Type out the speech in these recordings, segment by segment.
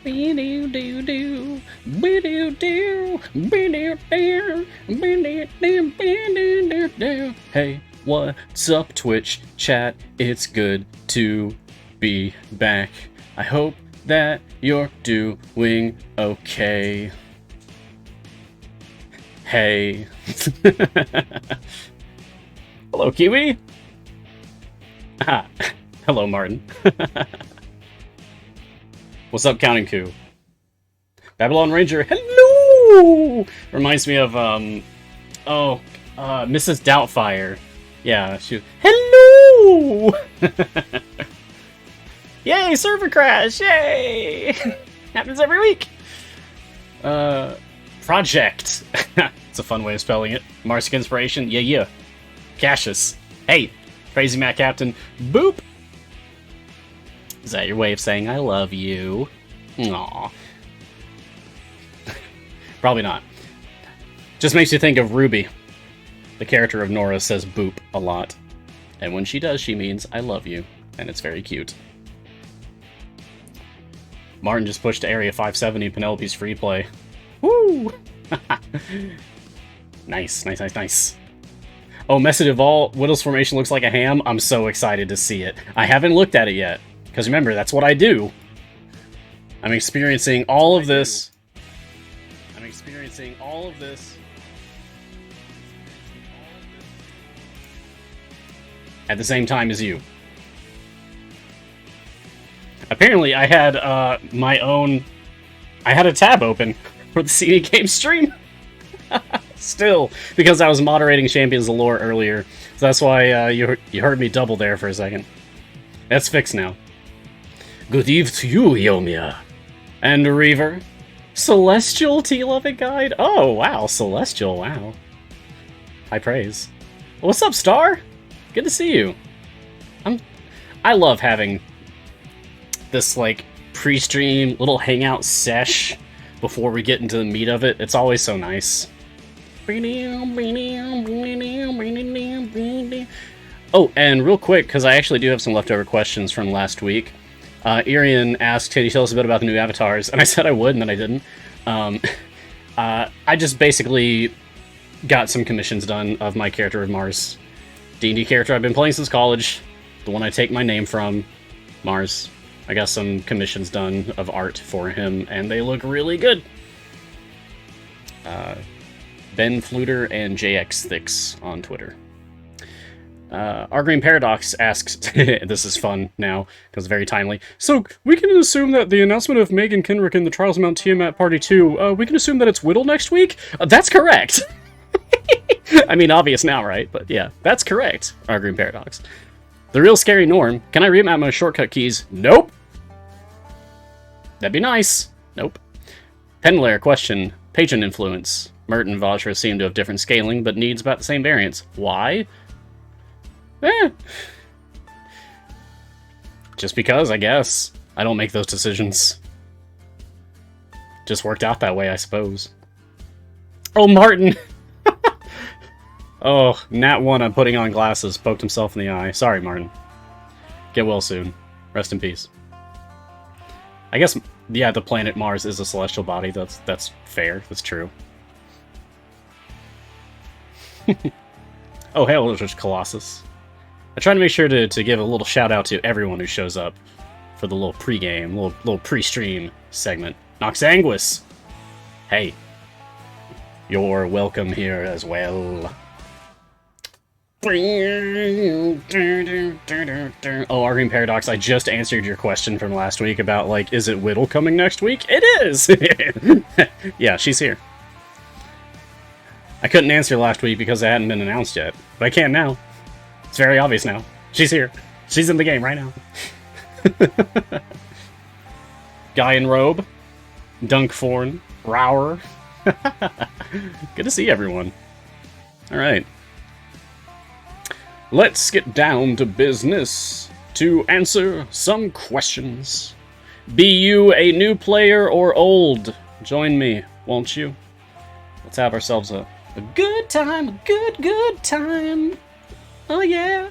Hey, what's up, Twitch chat? It's good to be back. I hope that you're doing okay. Hey. Hello, Kiwi. Ah, hello, Martin. What's up, Counting Coup? Babylon Ranger, hello! Reminds me of, Mrs. Doubtfire. Yeah, she... Hello! Yay, server crash! Yay! Happens every week! Project. It's a fun way of spelling it. Marsic Inspiration, yeah. Cassius. Hey, Crazy Matt Captain. Boop! Is that your way of saying I love you? Aww. Probably not. Just makes you think of Ruby. The character of Nora says boop a lot. And when she does, she means I love you. And it's very cute. Martin just pushed to Area 570, Penelope's free play. Woo! Nice. Oh, Message of All, Whittle's formation looks like a ham. I'm so excited to see it. I haven't looked at it yet. Because remember, that's what I do. I'm experiencing all of this. At the same time as you. Apparently, I had my own... I had a tab open for the CD Game stream. Still, because I was moderating Champions of Lore earlier. So that's why you heard me double there for a second. That's fixed now. Good eve to you, Yomiya. And Reaver. Celestial Tea-Loving Guide? Oh, wow. Celestial, wow. High praise. What's up, Star? Good to see you. I love having this, like, pre-stream little hangout sesh before we get into the meat of it. It's always so nice. Oh, and real quick, because I actually do have some leftover questions from last week. Irian asked, can you tell us a bit about the new avatars? And I said I would, and then I didn't. I just basically got some commissions done of my character of Mars. D&D character I've been playing since college. The one I take my name from. Mars. I got some commissions done of art for him, and they look really good. Ben Fluter and JX Thix on Twitter. Our Green Paradox asks, this is fun now, because very timely. So, we can assume that the announcement of Megan Kenrick in the Trials of Mount Tiamat Party 2, we can assume that it's Whittle next week? That's correct! I mean, obvious now, right? But yeah, that's correct, Our Green Paradox. The Real Scary Norm, can I remap my shortcut keys? Nope! That'd be nice. Nope. Penlair question, Patron influence. Mert and Vajra seem to have different scaling, but needs about the same variance. Why? Just because, I guess. I don't make those decisions. Just worked out that way, I suppose. Oh, Martin! Oh, Nat 1 on putting on glasses. Poked himself in the eye. Sorry, Martin. Get well soon. Rest in peace. I guess, yeah, the planet Mars is a celestial body. That's fair. That's true. Oh, hail, Eldritch Colossus. I try to make sure to give a little shout out to everyone who shows up for the little pre-game, little pre-stream segment. Nox Anguis! Hey. You're welcome here as well. Oh, Our Green Paradox, I just answered your question from last week about, like, is it Whittle coming next week? It is! Yeah, she's here. I couldn't answer last week because it hadn't been announced yet, but I can now. It's very obvious now. She's here. She's in the game right now. Guy in Robe. Dunkforn. Rower. Good to see everyone. Alright. Let's get down to business to answer some questions. Be you a new player or old? Join me, won't you? Let's have ourselves a good time, a good time. Oh yeah.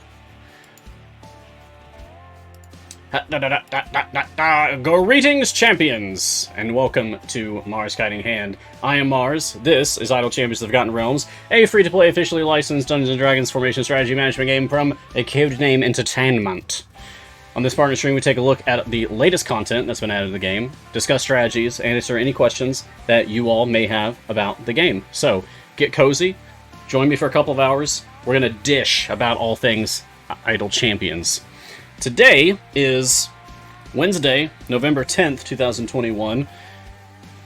Greetings, champions, and welcome to Mars Guiding Hand. I am Mars. This is Idle Champions of the Forgotten Realms, a free-to-play, officially licensed Dungeons & Dragons formation strategy management game from a codename Entertainment. On this partner stream, we take a look at the latest content that's been added to the game, discuss strategies, and answer any questions that you all may have about the game. So, get cozy, join me for a couple of hours. We're gonna dish about all things Idle Champions. Today is Wednesday, November 10th, 2021,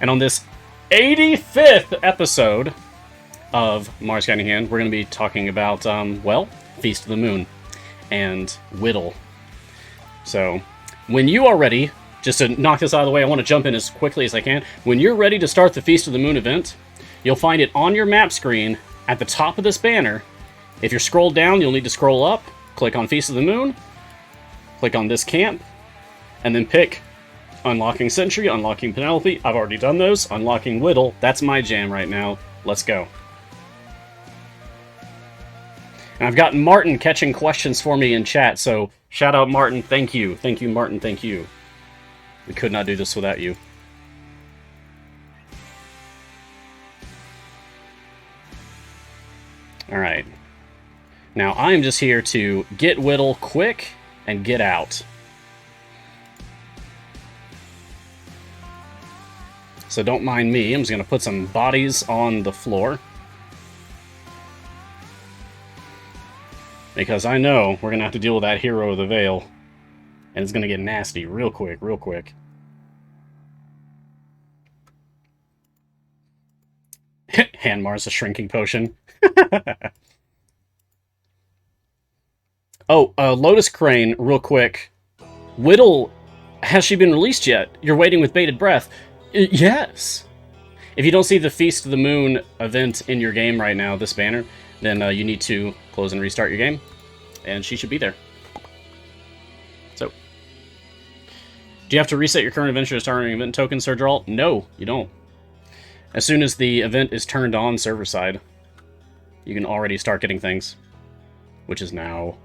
and on this 85th episode of Mars Guiding Hand, we're going to be talking about, Feast of the Moon and Whittle. So, when you are ready, just to knock this out of the way, I want to jump in as quickly as I can. When you're ready to start the Feast of the Moon event, you'll find it on your map screen at the top of this banner. If you're scrolled down, you'll need to scroll up, click on Feast of the Moon, click on this camp, and then pick Unlocking Sentry, Unlocking Penelope. I've already done those. Unlocking Whittle. That's my jam right now. Let's go. And I've got Martin catching questions for me in chat, so shout out Martin. Thank you. Thank you, Martin. Thank you. We could not do this without you. Alright. Now, I'm just here to get Whittle quick and get out. So don't mind me, I'm just going to put some bodies on the floor. Because I know we're going to have to deal with that Hero of the Veil. And it's going to get nasty real quick, real quick. Hand Mars a shrinking potion. Oh, Lotus Crane, real quick. Whittle, has she been released yet? You're waiting with bated breath. Yes. If you don't see the Feast of the Moon event in your game right now, this banner, then you need to close and restart your game, and she should be there. So, do you have to reset your current adventure to start an event token, Sir Drawl? No, you don't. As soon as the event is turned on server side, you can already start getting things, which is now.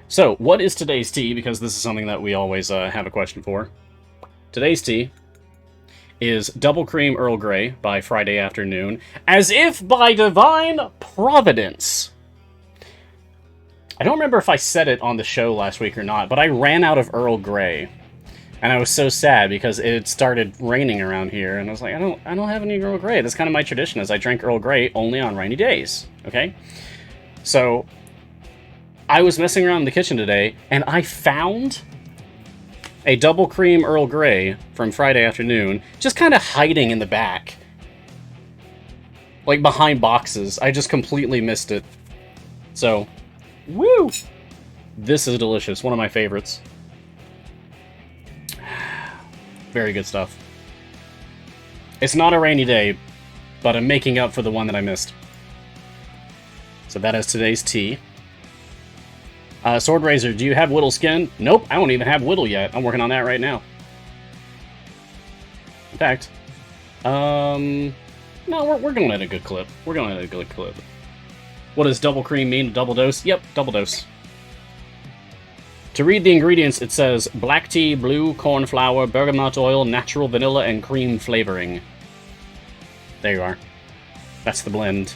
So, what is today's tea? Because this is something that we always have a question for. Today's tea is Double Cream Earl Grey by Friday Afternoon, as if by divine providence. I don't remember if I said it on the show last week or not, but I ran out of Earl Grey. And I was so sad because it started raining around here, and I was like, I don't have any Earl Grey. That's kind of my tradition, is I drink Earl Grey only on rainy days, okay? So, I was messing around in the kitchen today, and I found a Double Cream Earl Grey from Friday Afternoon, just kind of hiding in the back. Like, behind boxes. I just completely missed it. So, woo! This is delicious. One of my favorites. Very good stuff. It's not a rainy day, but I'm making up for the one that I missed. So that is today's tea. Sword Razor, do you have Whittle skin? Nope, I don't even have Whittle yet. I'm working on that right now. In fact, no, we're going at a good clip. We're going at a good clip. What does double cream mean? Double dose? Yep, double dose. To read the ingredients, it says black tea, blue corn flour, bergamot oil, natural vanilla, and cream flavoring. There you are. That's the blend.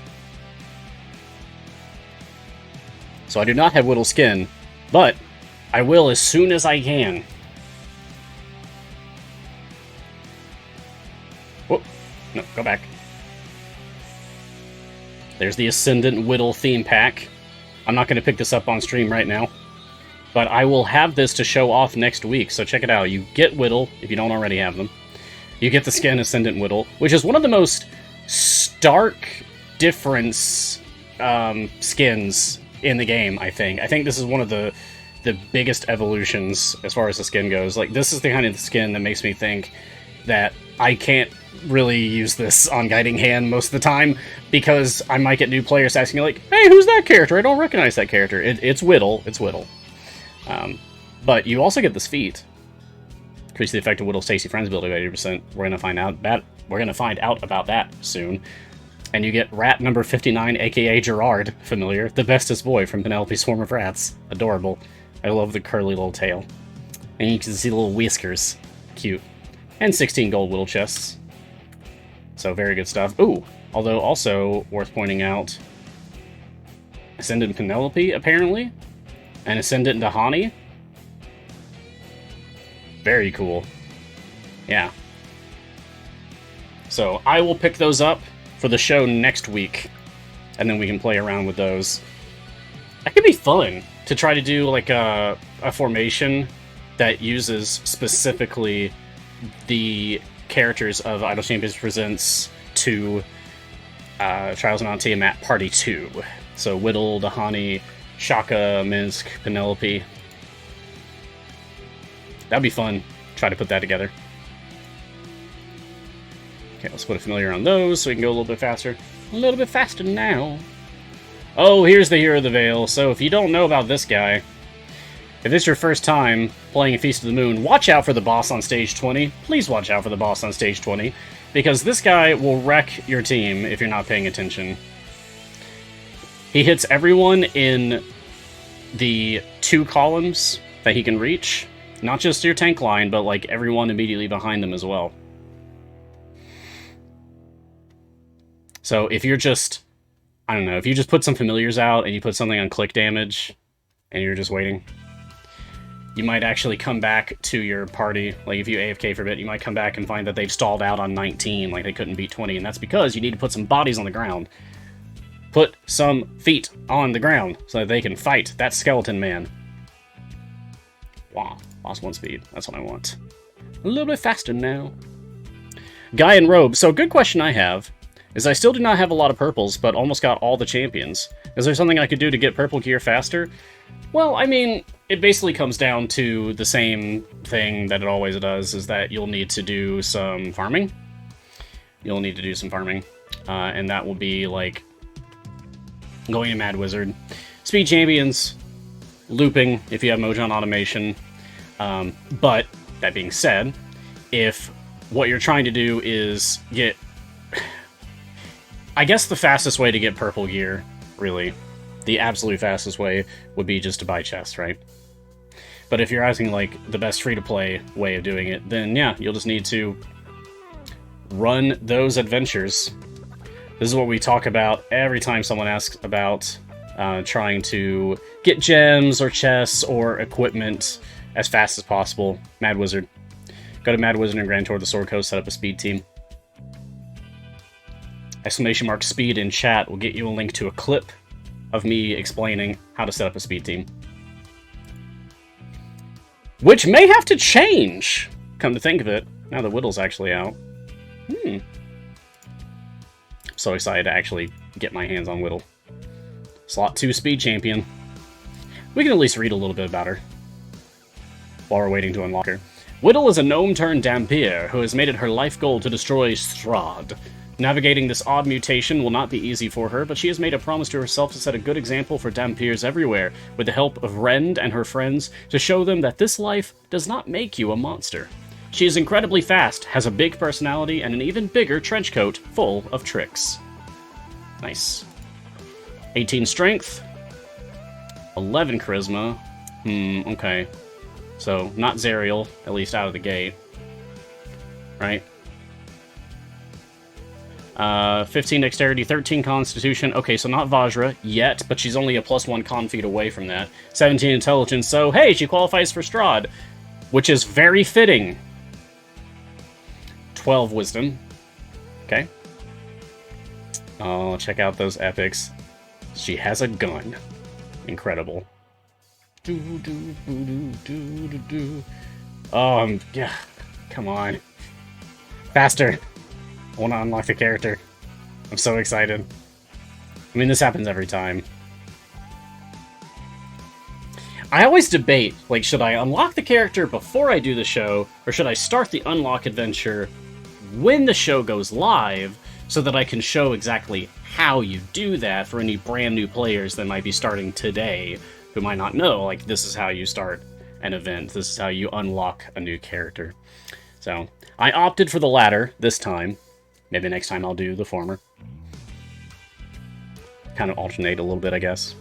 So I do not have Whittle skin, but I will as soon as I can. Whoop. No, go back. There's the Ascendant Whittle theme pack. I'm not going to pick this up on stream right now. But I will have this to show off next week, so check it out. You get Whittle, if you don't already have them. You get the skin Ascendant Whittle, which is one of the most stark difference skins in the game, I think. I think this is one of the biggest evolutions as far as the skin goes. Like, this is the kind of skin that makes me think that I can't really use this on Guiding Hand most of the time, because I might get new players asking, like, hey, who's that character? I don't recognize that character. It's Whittle. It's Whittle. But you also get this feat. Increase the effect of Whittle's tasty friends ability by 80%. We're gonna find out about that soon. And you get rat number 59, aka Gerard, familiar, the bestest boy from Penelope's Swarm of Rats. Adorable. I love the curly little tail. And you can see the little whiskers. Cute. And 16 gold whittle chests. So very good stuff. Ooh, although also worth pointing out, Ascendant Penelope, apparently, and Ascendant Dahani. Very cool. Yeah. So I will pick those up for the show next week, and then we can play around with those. That could be fun to try to do like a formation that uses specifically the characters of Idle Champions Presents 2 Trials of Mount Tiamat Party 2. So Whittle, Dahani, Shaka, Minsk, Penelope. That'd be fun. Try to put that together. Okay, let's put a familiar on those so we can go a little bit faster. A little bit faster now. Oh, here's the Hero of the Veil. So if you don't know about this guy, if it's your first time playing a Feast of the Moon, watch out for the boss on stage 20. Please watch out for the boss on stage 20, because this guy will wreck your team if you're not paying attention. He hits everyone in the 2 columns that he can reach. Not just your tank line, but like everyone immediately behind them as well. So if you're just, I don't know, if you just put some familiars out and you put something on click damage and you're just waiting, you might actually come back to your party. Like if you AFK for a bit, you might come back and find that they've stalled out on 19, like they couldn't beat 20, and that's because you need to put some bodies on the ground. Put some feet on the ground so that they can fight that skeleton man. Wow, lost 1 speed. That's what I want. A little bit faster now. Guy in robe. So, good question I have is I still do not have a lot of purples, but almost got all the champions. Is there something I could do to get purple gear faster? Well, I mean, it basically comes down to the same thing that it always does, is that you'll need to do some farming. You'll need to do some farming. And that will be, like, going to Mad Wizard. Speed champions, looping if you have Mojang automation. But, that being said, if what you're trying to do is get... I guess the fastest way to get purple gear, really, the absolute fastest way would be just to buy chests, right? But if you're asking, like, the best free-to-play way of doing it, then yeah, you'll just need to run those adventures. This is what we talk about every time someone asks about trying to get gems or chests or equipment as fast as possible. Mad Wizard. Go to Mad Wizard and Grand Tour of the Sword Coast, set up a speed team. ! Speed in chat will get you a link to a clip of me explaining how to set up a speed team. Which may have to change, come to think of it, now that Whittle's actually out. I'm so excited to actually get my hands on Whittle. Slot 2 speed champion. We can at least read a little bit about her while we're waiting to unlock her. Whittle is a gnome-turned-Dhampir who has made it her life goal to destroy Strahd. Navigating this odd mutation will not be easy for her, but she has made a promise to herself to set a good example for Dhampirs everywhere, with the help of Rend and her friends, to show them that this life does not make you a monster. She is incredibly fast, has a big personality, and an even bigger trench coat full of tricks. Nice. 18 strength. 11 charisma. Okay. So, not Zerial, at least out of the gate. Right? 15 dexterity, 13 constitution. Okay, so not Vajra yet, but she's only a +1 con feat away from that. 17 intelligence, so hey, she qualifies for Strahd, which is very fitting. 12 wisdom. Okay. Oh, check out those epics. She has a gun. Incredible. Oh, yeah. Come on. Faster. I want to unlock the character. I'm so excited. I mean, this happens every time. I always debate, like, should I unlock the character before I do the show, or should I start the unlock adventure when the show goes live, so that I can show exactly how you do that for any brand new players that might be starting today, who might not know, like, this is how you start an event, this is how you unlock a new character. So, I opted for the latter this time. Maybe next time I'll do the former. kind of alternate a little bit, I guess.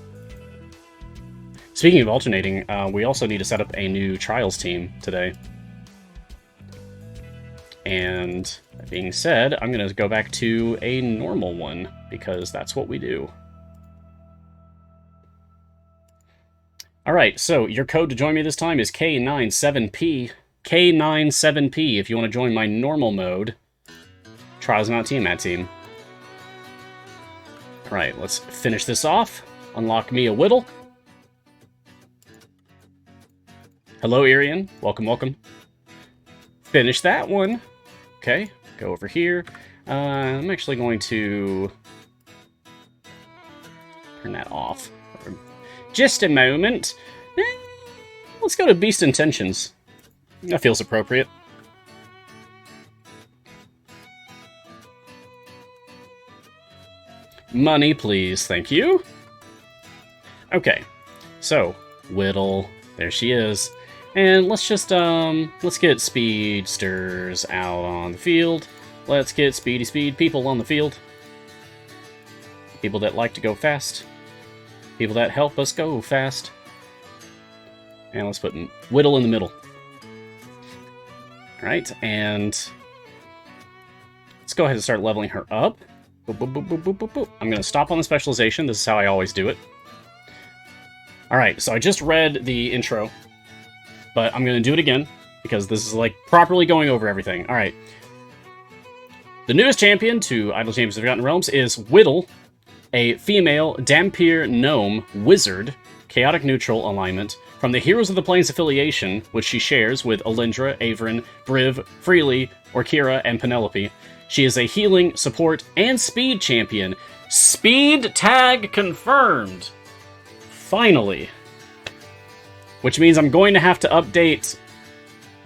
Speaking of alternating, we also need to set up a new Trials team today. And that being said, I'm going to go back to a normal one, because that's what we do. Alright, so your code to join me this time is K97P. K97P if you want to join my normal mode. Trials Not Team at Team. Alright, let's finish this off. Unlock me a Whittle. Hello, Irian. Welcome, welcome. Finish that one. Okay, go over here. I'm actually going to turn that off for just a moment. Let's go to Beast Intentions. That feels appropriate. Money, please. Thank you. Okay, so Whittle. There she is. And let's just, let's get speedsters out on the field. Let's get speed people on the field. People that like to go fast. People that help us go fast. And let's put Whittle in the middle. Alright, and let's go ahead and start leveling her up. Boop, boop, boop, boop, boop, boop, boop. I'm going to stop on the specialization. This is how I always do it. Alright, so I just read the intro. But I'm going to do it again, because this is, like, properly going over everything. Alright. The newest champion to Idle Champions of Forgotten Realms is Whittle, a female Dhampir gnome wizard, chaotic neutral alignment, from the Heroes of the Plains affiliation, which she shares with Alindra, Averin, Briv, Freely, Orkira, and Penelope. She is a healing, support, and speed champion. Speed tag confirmed! Finally. Which means I'm going to have to update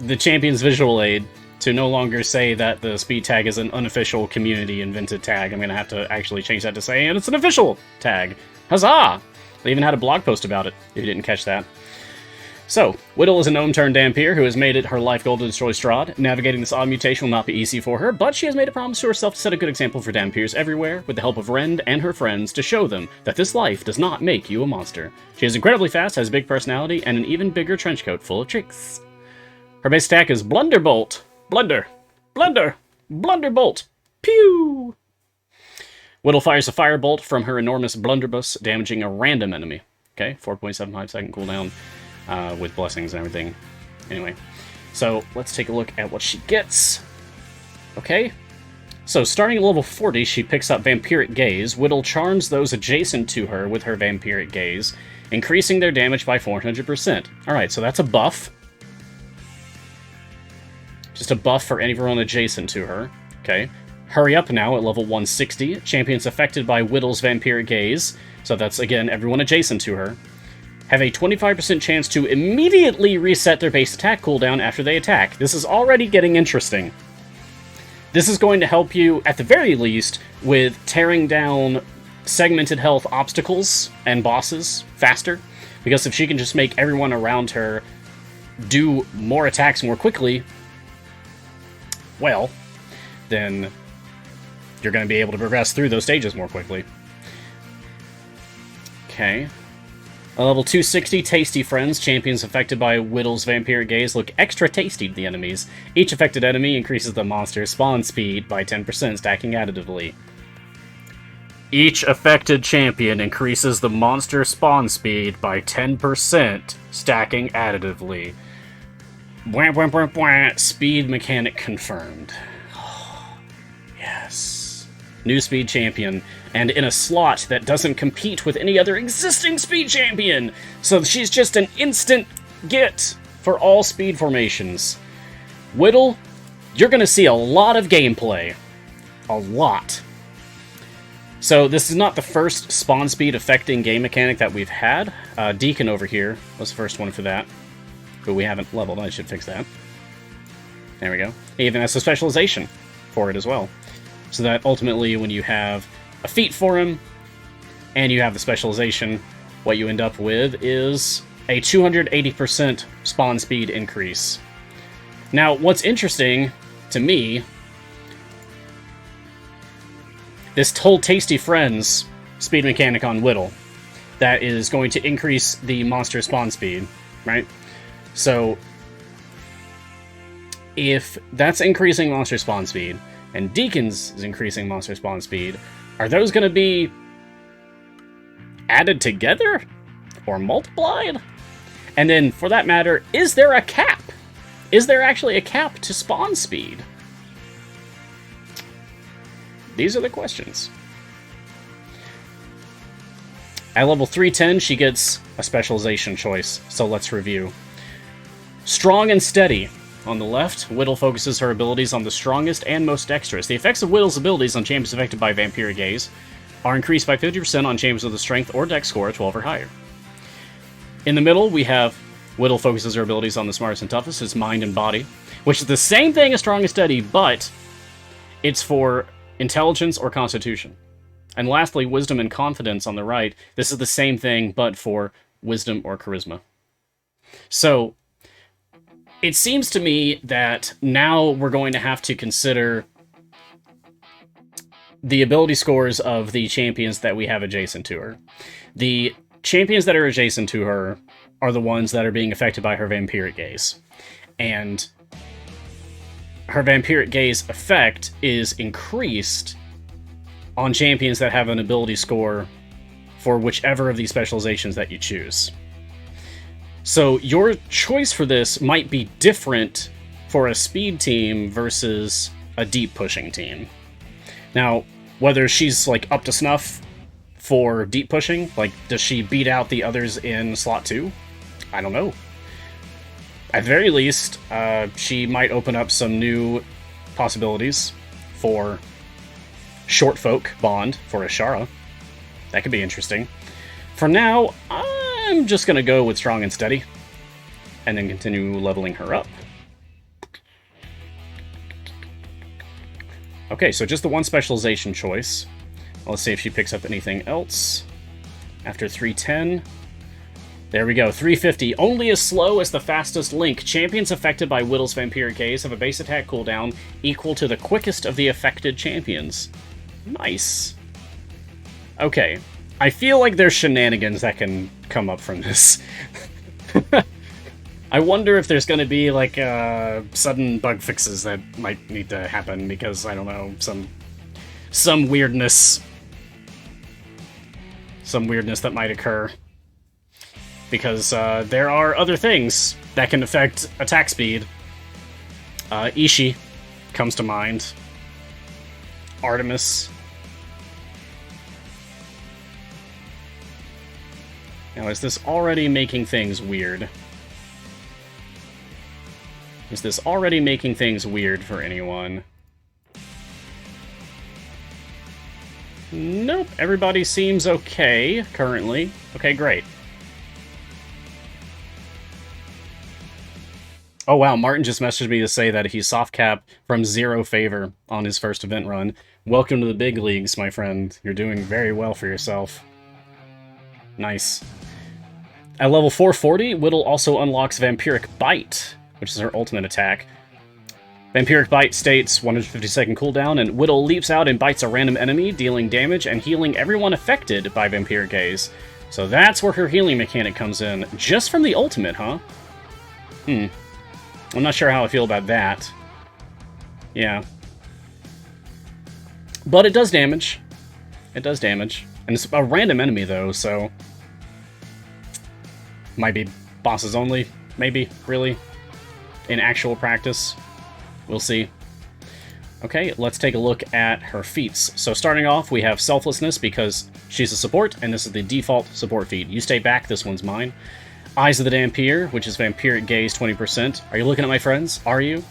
the Champion's visual aid to no longer say that the speed tag is an unofficial community-invented tag. I'm going to have to actually change that to say, and it's an official tag. Huzzah! They even had a blog post about it, if you didn't catch that. So, Whittle is a gnome-turned-Dhampir who has made it her life goal to destroy Strahd. Navigating this odd mutation will not be easy for her, but she has made a promise to herself to set a good example for Dhampirs everywhere, with the help of Rend and her friends, to show them that this life does not make you a monster. She is incredibly fast, has a big personality, and an even bigger trenchcoat full of tricks. Her base attack is Blunderbolt. Blunder. Blunder. Blunderbolt. Pew! Whittle fires a firebolt from her enormous blunderbuss, damaging a random enemy. Okay, 4.75 second cooldown. With blessings and everything. Anyway, so let's take a look at what she gets. Okay, so starting at level 40, she picks up Vampiric Gaze. Whittle charms those adjacent to her with her Vampiric Gaze, increasing their damage by 400%. Alright, so that's a buff. Just a buff for anyone adjacent to her. Okay, Hurry Up now at level 160. Champions affected by Whittle's Vampiric Gaze, so that's, again, everyone adjacent to her, have a 25% chance to immediately reset their base attack cooldown after they attack. This is already getting interesting. This is going to help you, at the very least, with tearing down segmented health obstacles and bosses faster. Because if she can just make everyone around her do more attacks more quickly, well, then you're going to be able to progress through those stages more quickly. Okay. A level 260, Tasty Friends. Champions affected by Whittle's Vampiric Gaze look extra tasty to the enemies. Each affected enemy increases the monster's spawn speed by 10%, stacking additively. Each affected champion increases the monster spawn speed by 10%, stacking additively. Bwah, bwah, bwah, bwah. Speed mechanic confirmed. Yes. New speed champion. And in a slot that doesn't compete with any other existing speed champion. So she's just an instant get for all speed formations. Whittle, you're going to see a lot of gameplay. A lot. So this is not the first spawn speed affecting game mechanic that we've had. Deacon over here was the first one for that. But we haven't leveled. I should fix that. There we go. It even has a specialization for it as well. So that ultimately when you have a feat for him, and you have the specialization, what you end up with is a 280% spawn speed increase. Now, what's interesting to me, this whole Tasty Friends speed mechanic on Whittle that is going to increase the monster spawn speed, right? So if that's increasing monster spawn speed, and Deacons is increasing monster spawn speed, are those going to be added together? Or multiplied? And then, for that matter, is there a cap? Is there actually a cap to spawn speed? These are the questions. At level 310, she gets a specialization choice, so let's review. Strong and Steady. On the left, Whittle focuses her abilities on the strongest and most dexterous. The effects of Whittle's abilities on champions affected by Vampiric Gaze are increased by 50% on champions with a strength or dex score of 12 or higher. In the middle, we have Whittle focuses her abilities on the smartest and toughest, his mind and body, which is the same thing as Strong and Steady, but it's for intelligence or constitution. And lastly, Wisdom and Confidence on the right. This is the same thing, but for wisdom or charisma. So, it seems to me that now we're going to have to consider the ability scores of the champions that we have adjacent to her. The champions that are adjacent to her are the ones that are being affected by her Vampiric Gaze. And her Vampiric Gaze effect is increased on champions that have an ability score for whichever of these specializations that you choose. So your choice for this might be different for a speed team versus a deep pushing team. Now, whether she's like up to snuff for deep pushing, like does she beat out the others in slot 2? I don't know. At the very least, she might open up some new possibilities for Short Folk Bond for Ashara. That could be interesting. For now, I'm just going to go with Strong and Steady, and then continue leveling her up. Okay, so just the one specialization choice. Let's see if she picks up anything else. After 310... There we go, 350. Only as slow as the fastest link. Champions affected by Whittle's Vampiric Gaze have a base attack cooldown equal to the quickest of the affected champions. Nice. Okay, I feel like there's shenanigans that can come up from this. I wonder if there's going to be, like, sudden bug fixes that might need to happen because, I don't know, some weirdness. Some weirdness that might occur. Because there are other things that can affect attack speed. Ishii comes to mind. Artemis. Now, is this already making things weird? Is this already making things weird for anyone? Nope, everybody seems okay, currently. Okay, great. Oh wow, Martin just messaged me to say that he's soft cap from 0 favor on his first event run. Welcome to the big leagues, my friend. You're doing very well for yourself. Nice. At level 440, Whittle also unlocks Vampiric Bite, which is her ultimate attack. Vampiric Bite states 150-second cooldown, and Whittle leaps out and bites a random enemy, dealing damage and healing everyone affected by Vampiric Gaze. So that's where her healing mechanic comes in, just from the ultimate, huh? I'm not sure how I feel about that. Yeah. But it does damage. It does damage. And it's a random enemy, though, so... Might be bosses only, maybe, really. In actual practice. We'll see. Okay, let's take a look at her feats. So starting off, we have Selflessness, because she's a support, and this is the default support feat. You stay back, this one's mine. Eyes of the Dampier, which is Vampiric Gaze 20%. Are you looking at my friends? Are you?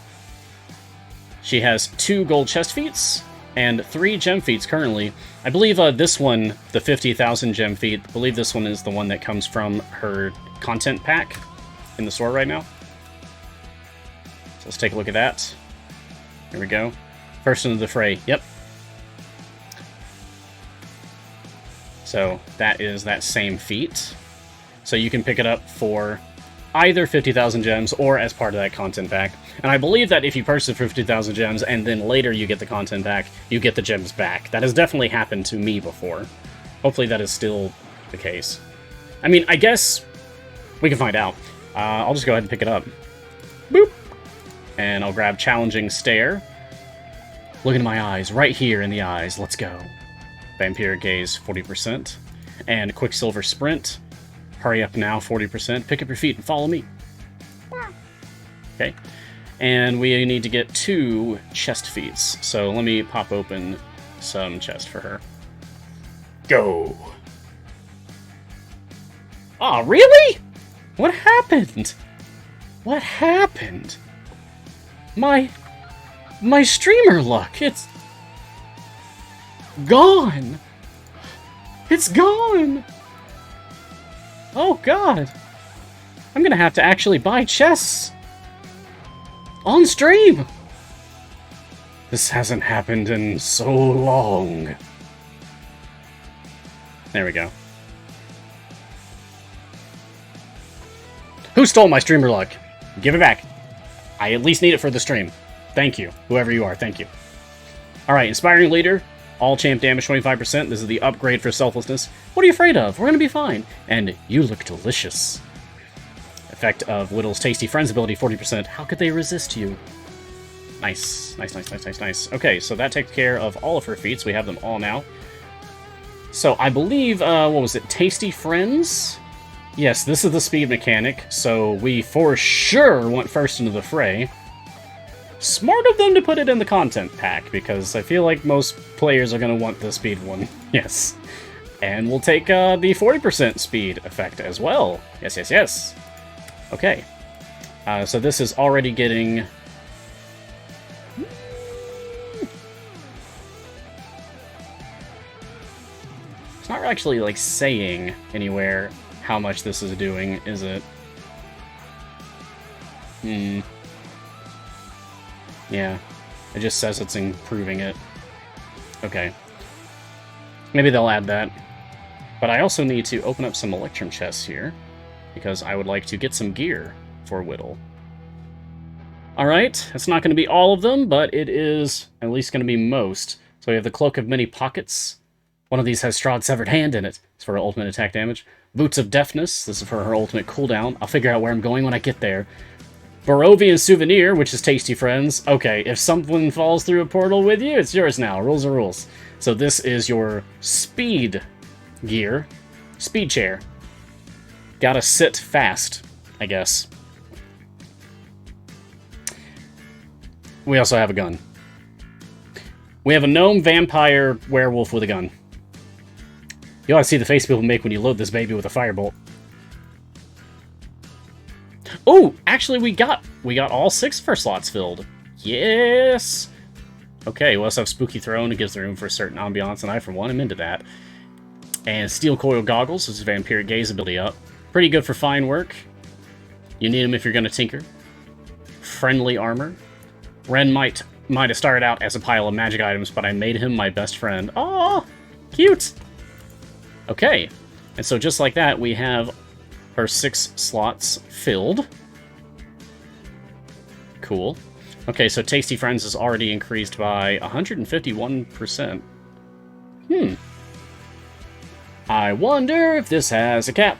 She has 2 gold chest feats and 3 gem feats currently. I believe this one, the 50,000 gem feat, I believe this one is the one that comes from her content pack in the store right now. So let's take a look at that. Here we go. First into the fray. Yep. So that is that same feat. So you can pick it up for either 50,000 gems or as part of that content pack. And I believe that if you purchase it for 50,000 gems and then later you get the content pack, you get the gems back. That has definitely happened to me before. Hopefully that is still the case. I mean, I guess we can find out. I'll just go ahead and pick it up. Boop! And I'll grab Challenging Stare. Look into my eyes, right here in the eyes. Let's go. Vampiric Gaze, 40%. And Quicksilver Sprint. Hurry up now, 40%. Pick up your feet and follow me. Okay. And we need to get 2 chest feats. So let me pop open some chest for her. Go! Aw, really? What happened? What happened? My streamer luck, it's gone. It's gone. Oh god. I'm gonna have to actually buy chests on stream. This hasn't happened in so long. There we go. Who stole my streamer luck? Give it back. I at least need it for the stream. Thank you. Whoever you are, thank you. Alright, Inspiring Leader. All champ damage 25%. This is the upgrade for Selflessness. What are you afraid of? We're gonna be fine. And you look delicious. Effect of Whittle's Tasty Friends ability 40%. How could they resist you? Nice. Nice. Okay, so that takes care of all of her feats. We have them all now. So I believe, what was it? Tasty Friends? Yes, this is the speed mechanic, so we for sure went first into the fray. Smart of them to put it in the content pack, because I feel like most players are going to want the speed one. Yes. And we'll take the 40% speed effect as well. Yes. Okay. So this is already getting... It's not actually, like, saying anywhere how much this is doing, is it? Yeah. It just says it's improving it. Okay. Maybe they'll add that. But I also need to open up some Electrum chests here, because I would like to get some gear for Whittle. Alright, it's not going to be all of them, but it is at least going to be most. So we have the Cloak of Many Pockets. One of these has Strahd's Severed Hand in it. It's for her ultimate attack damage. Boots of Deafness. This is for her ultimate cooldown. I'll figure out where I'm going when I get there. Barovian Souvenir, which is Tasty Friends. Okay, if someone falls through a portal with you, it's yours now. Rules are rules. So this is your speed gear. Speed chair. Gotta sit fast, I guess. We also have a gun. We have a gnome, vampire, werewolf with a gun. You ought to see the face people make when you load this baby with a firebolt. Oh, actually we got all 6 of our slots filled. Yes! Okay, we also have Spooky Throne. It gives the room for a certain ambiance, and I, for one, am into that. And Steel Coil Goggles. This is Vampiric Gaze ability up. Pretty good for fine work. You need them if you're going to tinker. Friendly Armor. Ren might have started out as a pile of magic items, but I made him my best friend. Aww! Cute! Okay, and so just like that, we have her 6 slots filled. Cool. Okay, so Tasty Friends is already increased by 151%. I wonder if this has a cap.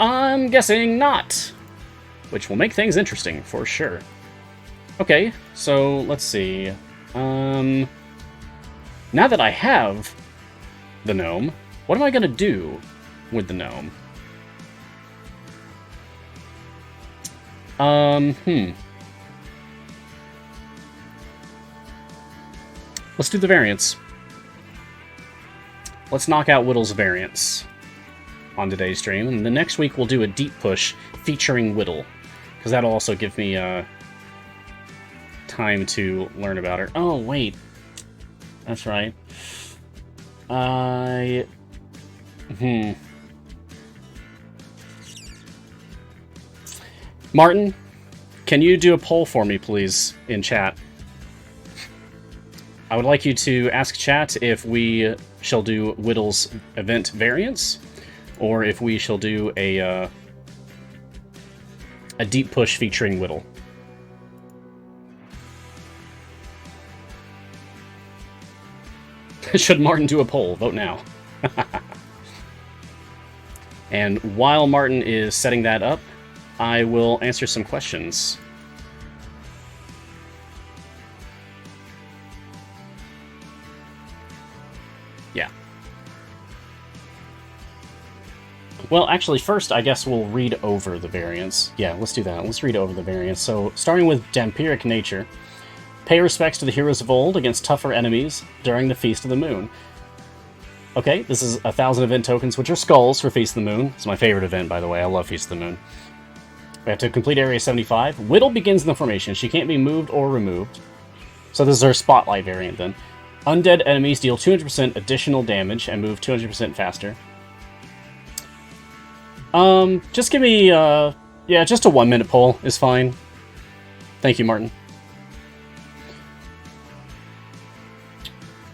I'm guessing not. Which will make things interesting, for sure. Okay, so let's see. Now that I have the gnome, what am I gonna do with the gnome? Let's do the variants. Let's knock out Whittle's variants on today's stream, and the next week we'll do a deep push featuring Whittle, because that'll also give me time to learn about her. Oh, wait. That's right. Martin, can you do a poll for me, please, in chat? I would like you to ask chat if we shall do Whittle's event variants, or if we shall do a deep push featuring Whittle. Should Martin do a poll? Vote now. And while Martin is setting that up, I will answer some questions. Yeah. Well, actually, first, I guess we'll read over the variants. Yeah, let's do that. Let's read over the variants. So, starting with Vampiric Nature. Pay respects to the heroes of old against tougher enemies during the Feast of the Moon. Okay, this is 1,000 event tokens, which are skulls for Feast of the Moon. It's my favorite event, by the way. I love Feast of the Moon. We have to complete Area 75. Whittle begins in the formation. She can't be moved or removed. So this is our Spotlight variant, then. Undead enemies deal 200% additional damage and move 200% faster. Just give me, yeah, just a 1-minute poll is fine. Thank you, Martin.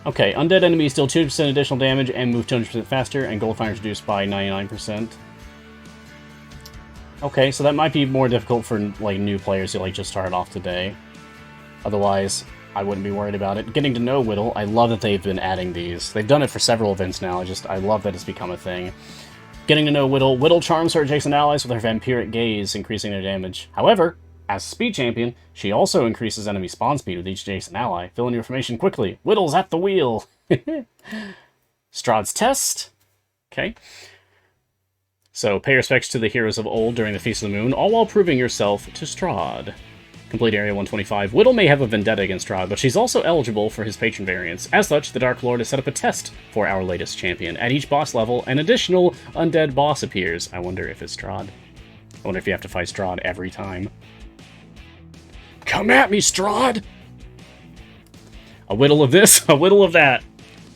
Okay, undead enemies deal 200% additional damage and move 200% faster, and gold fire is reduced by 99%. Okay, so that might be more difficult for, like, new players who, like, just started off today. Otherwise, I wouldn't be worried about it. Getting to know Whittle, I love that they've been adding these. They've done it for several events now, I love that it's become a thing. Getting to know Whittle, Whittle charms her adjacent allies with her Vampiric Gaze, increasing their damage. However, as a speed champion, she also increases enemy spawn speed with each adjacent ally. Fill in your information quickly. Whittle's at the wheel! Strahd's Test. Okay. So, pay respects to the heroes of old during the Feast of the Moon, all while proving yourself to Strahd. Complete Area 125. Whittle may have a vendetta against Strahd, but she's also eligible for his patron variants. As such, the Dark Lord has set up a test for our latest champion. At each boss level, an additional undead boss appears. I wonder if it's Strahd. I wonder if you have to fight Strahd every time. Come at me, Strahd! A whittle of this, a whittle of that.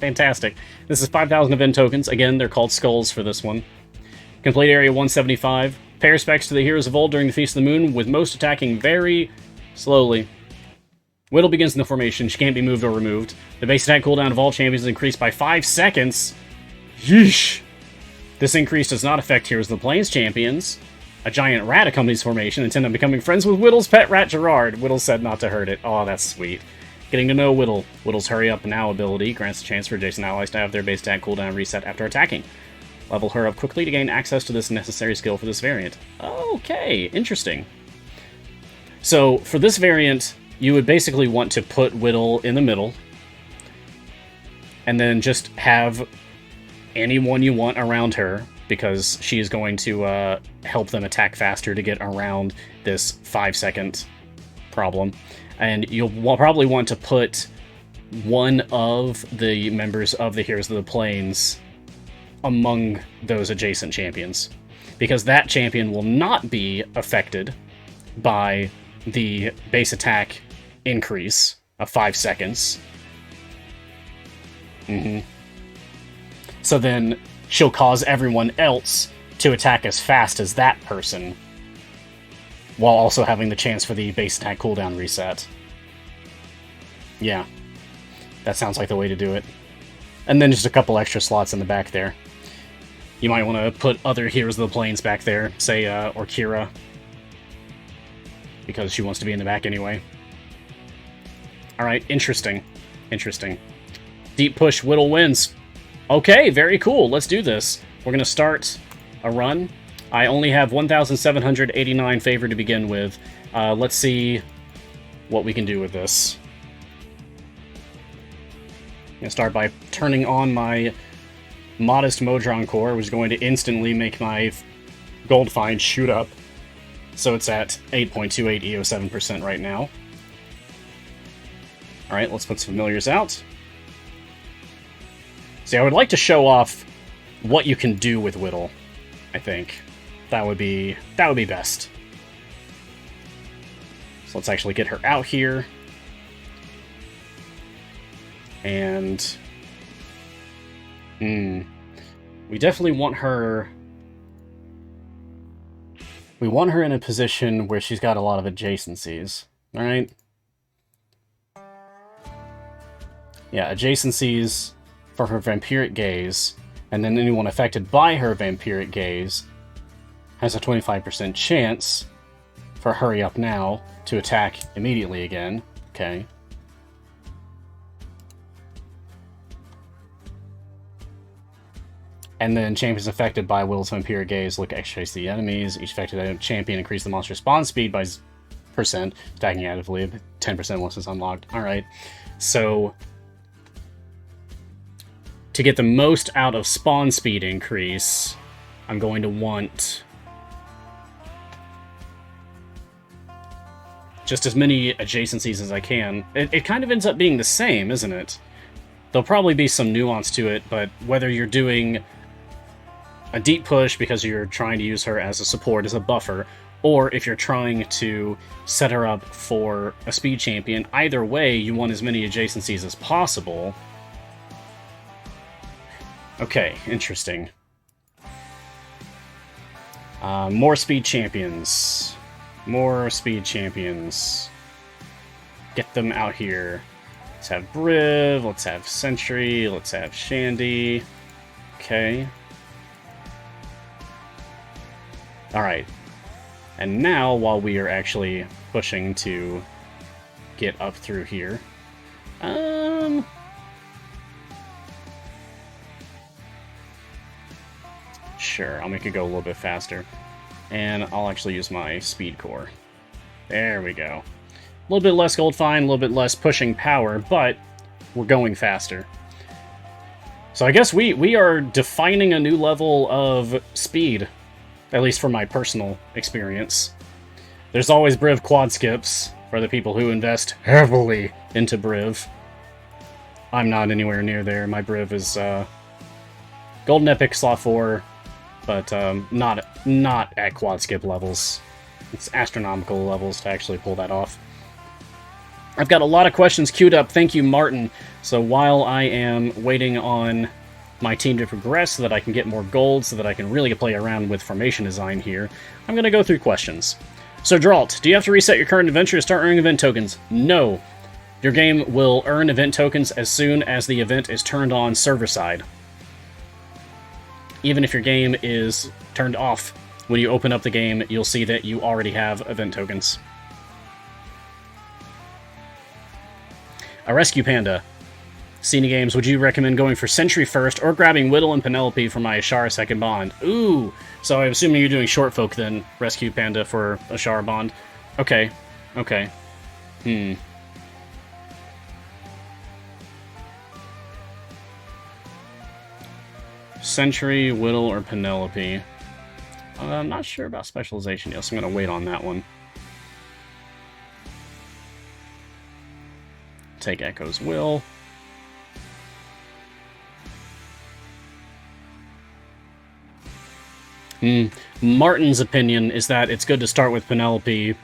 Fantastic. This is 5,000 event tokens. Again, they're called skulls for this one. Complete Area 175. Pay respects to the heroes of old during the Feast of the Moon, with most attacking very slowly. Whittle begins in the formation. She can't be moved or removed. The base attack cooldown of all champions is increased by 5 seconds. Yeesh! This increase does not affect Heroes of the Plains champions. A giant rat accompanies formation, intent on becoming friends with Whittle's pet rat Gerard. Whittle said not to hurt it. Oh, that's sweet. Getting to know Whittle. Whittle's Hurry Up Now ability grants a chance for adjacent allies to have their base attack cooldown reset after attacking. Level her up quickly to gain access to this necessary skill for this variant. Okay, interesting. So, for this variant, you would basically want to put Whittle in the middle, and then just have anyone you want around her, because she is going to help them attack faster to get around this 5-second problem. And you'll probably want to put one of the members of the Heroes of the Plains among those adjacent champions, because that champion will not be affected by the base attack increase of 5 seconds. So then she'll cause everyone else to attack as fast as that person, while also having the chance for the base attack cooldown reset. Yeah, that sounds like the way to do it. And then just a couple extra slots in the back there. You might want to put other Heroes of the Plains back there, say Orkira, because she wants to be in the back anyway. Alright, interesting. Interesting. Deep push, Whittle wins. Okay, very cool. Let's do this. We're going to start a run. I only have 1,789 favor to begin with. Let's see what we can do with this. I'm going to start by turning on my modest Modron core, which is going to instantly make my gold find shoot up. So it's at 8.28 EO7% right now. Alright, let's put some familiars out. See, I would like to show off what you can do with Whittle, I think. That would be best. So let's actually get her out here. And we definitely want her. We want her in a position where she's got a lot of adjacencies. Alright? Yeah, adjacencies for her Vampiric Gaze, and then anyone affected by her Vampiric Gaze has a 25% chance for Hurry Up Now to attack immediately again. Okay. And then champions affected by Will's Vampiric Gaze look extra to the enemies. Each affected champion increase the monster's spawn speed by %, stacking actively 10% once it's unlocked. Alright, so to get the most out of spawn speed increase, I'm going to want just as many adjacencies as I can. It kind of ends up being the same, isn't it? There'll probably be some nuance to it, but whether you're doing a deep push because you're trying to use her as a support, as a buffer, or if you're trying to set her up for a speed champion, either way, you want as many adjacencies as possible. Okay, interesting. More speed champions. More speed champions. Get them out here. Let's have Briv, let's have Sentry, let's have Shandy. Okay. Alright. And now, while we are actually pushing to get up through here, sure, I'll make it go a little bit faster. And I'll actually use my speed core. There we go. A little bit less gold fine, a little bit less pushing power, but we're going faster. So I guess we are defining a new level of speed, at least from my personal experience. There's always Briv quad skips for the people who invest heavily into Briv. I'm not anywhere near there. My Briv is Golden Epic Slot 4, but not at quad skip levels. It's astronomical levels to actually pull that off. I've got a lot of questions queued up. Thank you, Martin. So while I am waiting on my team to progress so that I can get more gold, so that I can really play around with formation design here, I'm going to go through questions. So, Dralt, do you have to reset your current adventure to start earning event tokens? No. Your game will earn event tokens as soon as the event is turned on server-side. Even if your game is turned off, when you open up the game, you'll see that you already have event tokens. A Rescue Panda. Cena Games, would you recommend going for Sentry first or grabbing Whittle and Penelope for my Ashara second bond? Ooh! So I'm assuming you're doing Short Folk then, Rescue Panda for Ashara bond. Okay. Okay. Sentry, Whittle, or Penelope? I'm not sure about specialization yet, so I'm going to wait on that one. Take Echo's Will. Martin's opinion is that it's good to start with Penelope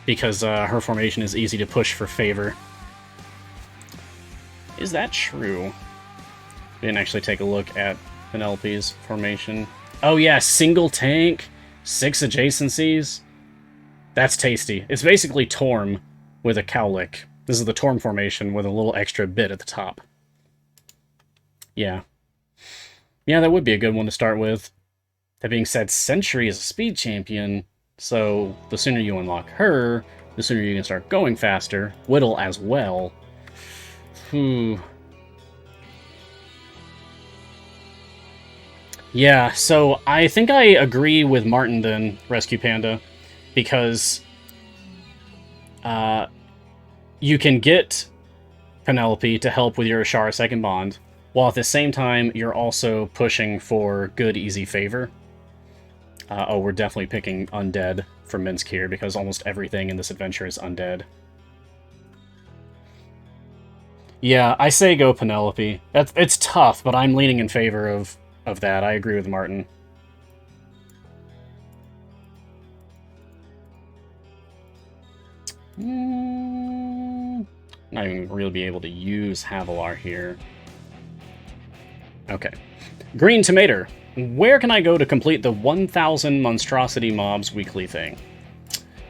because her formation is easy to push for favor. Is that true? We didn't actually take a look at Penelope's formation. Oh yeah, single tank, 6 adjacencies. That's tasty. It's basically Torm with a cowlick. This is the Torm formation with a little extra bit at the top. Yeah. Yeah, that would be a good one to start with. That being said, Sentry is a speed champion, so the sooner you unlock her, the sooner you can start going faster. Whittle as well. Yeah, so I think I agree with Martin then, Rescue Panda, because you can get Penelope to help with your Ashara second bond, while at the same time you're also pushing for good, easy favor. Oh, we're definitely picking Undead for Minsk here, because almost everything in this adventure is Undead. Yeah, I say go Penelope. It's tough, but I'm leaning in favor of that. I agree with Martin. Not even really be able to use Havilar here. Okay. Green Tomato. Where can I go to complete the 1,000 monstrosity mobs weekly thing?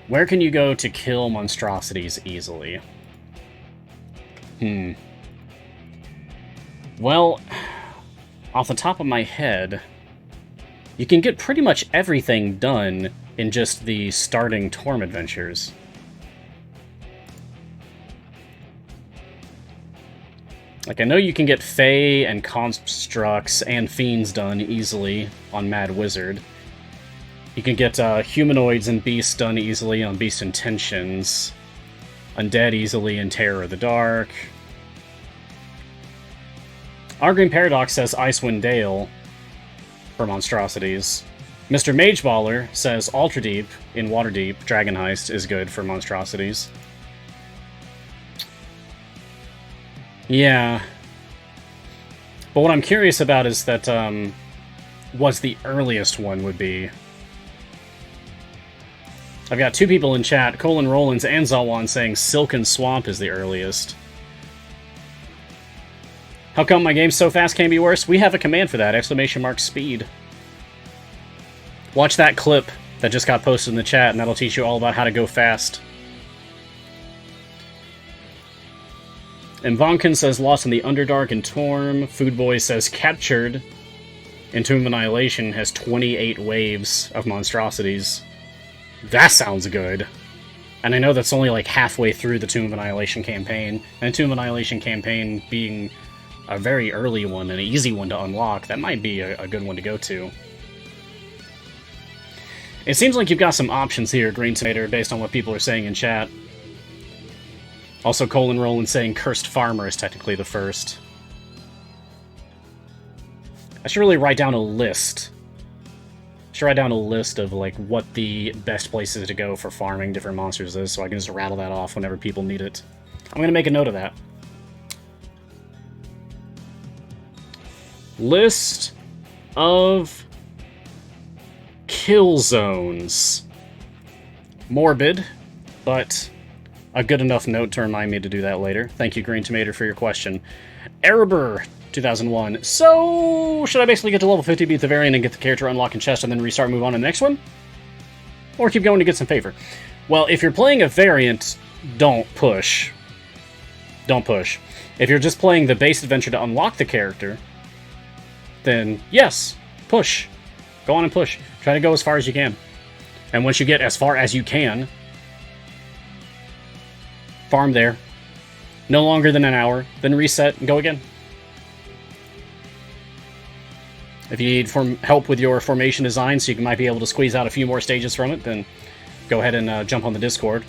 Where can you go to kill monstrosities easily? Well, off the top of my head, you can get pretty much everything done in just the starting Torm adventures. Like, I know you can get Fae and Constructs and Fiends done easily on Mad Wizard. You can get Humanoids and Beasts done easily on Beast Intentions. Undead easily in Terror of the Dark. Argreen Paradox says Icewind Dale for monstrosities. Mr. Mageballer says Ultra Deep in Waterdeep, Dragon Heist, is good for monstrosities. Yeah. But what I'm curious about is that, what's the earliest one would be. I've got two people in chat, Colin Rollins and Zawan, saying Silken Swamp is the earliest. How come my game's so fast can't be worse? We have a command for that, !speed. Watch that clip that just got posted in the chat, and that'll teach you all about how to go fast. And Vonkin says Lost in the Underdark and Torm. Foodboy says Captured in Tomb of Annihilation has 28 waves of monstrosities. That sounds good. And I know that's only like halfway through the Tomb of Annihilation campaign. And the Tomb of Annihilation campaign being a very early one and an easy one to unlock, that might be a good one to go to. It seems like you've got some options here, Green Tomato, based on what people are saying in chat. Also, Colin Roland saying Cursed Farmer is technically the first. I should really write down a list. I should write down a list of, like, what the best places to go for farming different monsters is, so I can just rattle that off whenever people need it. I'm gonna make a note of that. List of kill zones. Morbid, but a good enough note to remind me to do that later. Thank you, Green Tomato, for your question. Erebor, 2001. So, should I basically get to level 50, beat the variant, and get the character unlock and chest, and then restart and move on to the next one? Or keep going to get some favor? Well, if you're playing a variant, don't push. Don't push. If you're just playing the base adventure to unlock the character, then yes, push. Go on and push. Try to go as far as you can. And once you get as far as you can, farm there. No longer than an hour. Then reset and go again. If you need help with your formation design so you might be able to squeeze out a few more stages from it, then go ahead and jump on the Discord.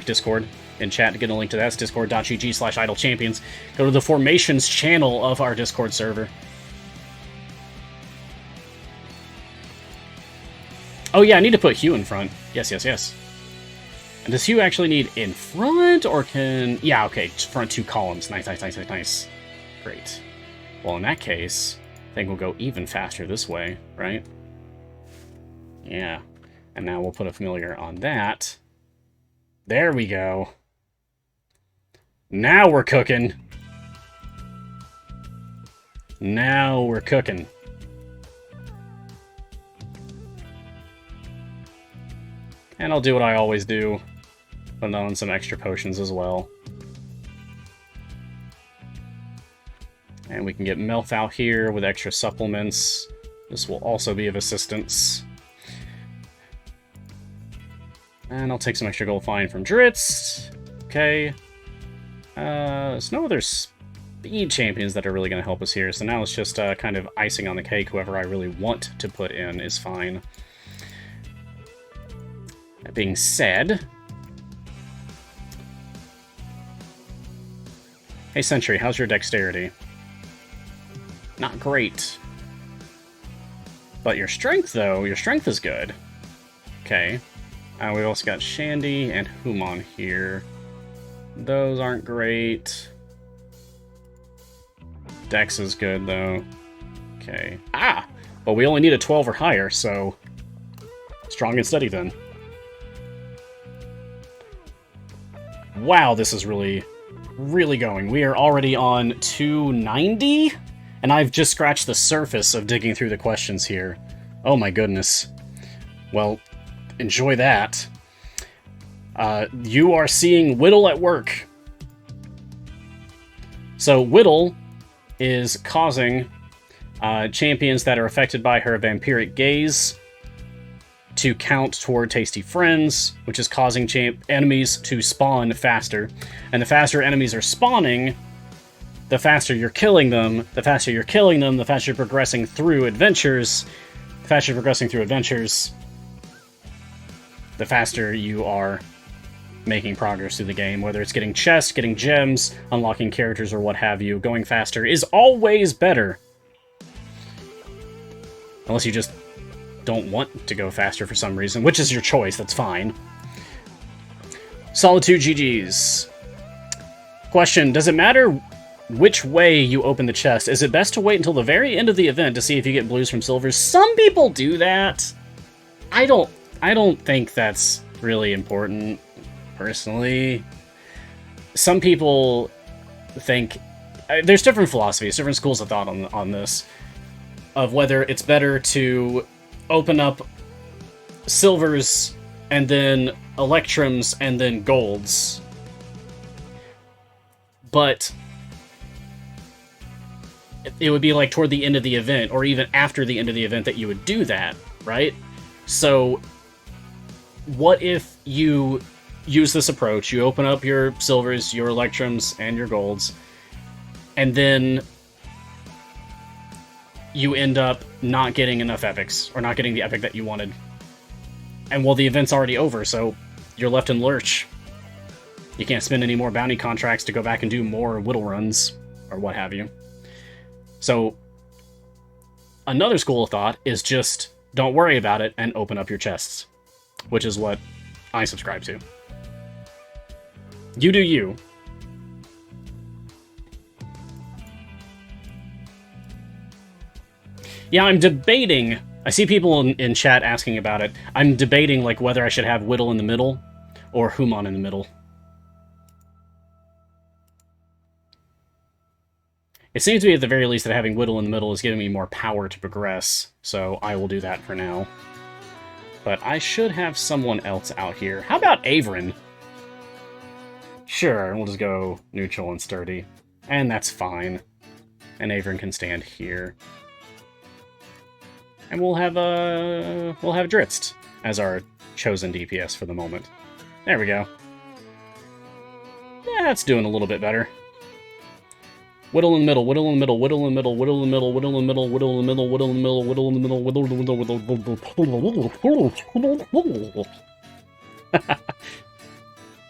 !Discord in chat to get a link to that. It's discord.gg/idlechampions. Go to the formations channel of our Discord server. Oh yeah, I need to put Hugh in front. Yes, yes, yes. And does Hugh actually need in front, or can... Yeah, okay, front two columns. Nice, nice, nice, nice, nice. Great. Well, in that case, I think we'll go even faster this way, right? Yeah. And now we'll put a familiar on that. There we go. Now we're cooking. Now we're cooking. And I'll do what I always do. Put on some extra potions as well. And we can get Melf out here with extra supplements. This will also be of assistance. And I'll take some extra gold fine from Dritz. Okay. There's no other speed champions that are really going to help us here, so now it's just kind of icing on the cake. Whoever I really want to put in is fine. That being said... Hey Sentry, how's your dexterity? Not great. But your strength, though, your strength is good. Okay. We've also got Shandy and Humon here. Those aren't great. Dex is good, though. Okay. Ah! But we only need a 12 or higher, so... Strong and steady, then. Wow, this is really, really going. We are already on 290, and I've just scratched the surface of digging through the questions here. Oh my goodness. Well, enjoy that. You are seeing Whittle at work. So Whittle is causing champions that are affected by her vampiric gaze to count toward Tasty Friends, which is causing enemies to spawn faster. And the faster enemies are spawning, the faster you're killing them, the faster you're killing them, the faster you're progressing through adventures, the faster you're progressing through adventures, the faster you are making progress through the game, whether it's getting chests, getting gems, unlocking characters, or what have you. Going faster is always better. Unless you just don't want to go faster for some reason, which is your choice, that's fine. Solitude GG's. Question, does it matter which way you open the chest? Is it best to wait until the very end of the event to see if you get blues from silvers? Some people do that. I don't think that's really important, personally. Some people think... there's different philosophies, different schools of thought on this, of whether it's better to open up silvers and then electrums and then golds. But it would be like toward the end of the event, or even after the end of the event, that you would do that, right? So what if you use this approach? You open up your silvers, your electrums, and your golds, and then you end up not getting enough epics, or not getting the epic that you wanted. And well, the event's already over, so you're left in lurch. You can't spend any more bounty contracts to go back and do more whittle runs, or what have you. So, another school of thought is just don't worry about it and open up your chests, which is what I subscribe to. You do you. Yeah, I'm debating. I see people in chat asking about it. I'm debating like whether I should have Whittle in the middle or Human in the middle. It seems to me at the very least that having Whittle in the middle is giving me more power to progress, so I will do that for now. But I should have someone else out here. How about Averin? Sure, we'll just go neutral and sturdy. And that's fine. And Averin can stand here. And we'll have Dritzt as our chosen DPS for the moment. There we go. Yeah, that's doing a little bit better. Whittle in the middle, whittle in the middle, whittle in the middle, whittle in the middle, whittle in the middle, whittle in the middle, whittle in the middle, whittle in the middle, whittle in the middle.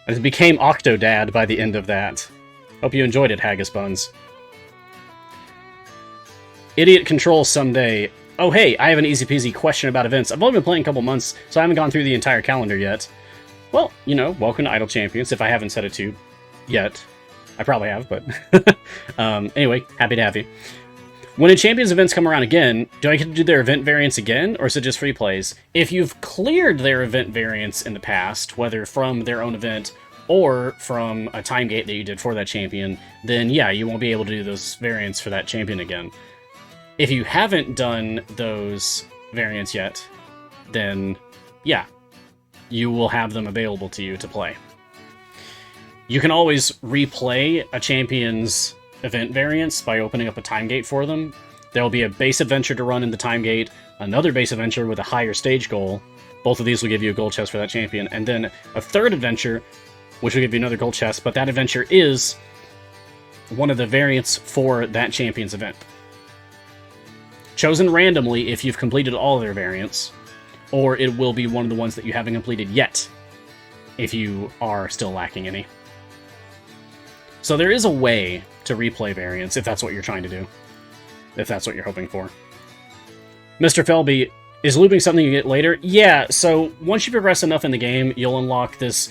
I became Octodad by the end of that. Hope you enjoyed it, Haggis Buns. Idiot control someday. Oh hey, I have an easy peasy question about events. I've only been playing a couple months, so I haven't gone through the entire calendar yet. Well, you know, welcome to Idle Champions, if I haven't said it to you yet. I probably have, but... anyway, happy to have you. When the Champions events come around again, do I get to do their event variants again, or is it just free plays? If you've cleared their event variants in the past, whether from their own event or from a time gate that you did for that champion, then yeah, you won't be able to do those variants for that champion again. If you haven't done those variants yet, then yeah, you will have them available to you to play. You can always replay a champion's event variants by opening up a time gate for them. There'll be a base adventure to run in the time gate, another base adventure with a higher stage goal. Both of these will give you a gold chest for that champion, and then a third adventure, which will give you another gold chest, but that adventure is one of the variants for that champion's event. Chosen randomly if you've completed all of their variants, or it will be one of the ones that you haven't completed yet, if you are still lacking any. So there is a way to replay variants, if that's what you're trying to do. If that's what you're hoping for. Mr. Felby, is looping something you get later? Yeah, so once you progress enough in the game, you'll unlock this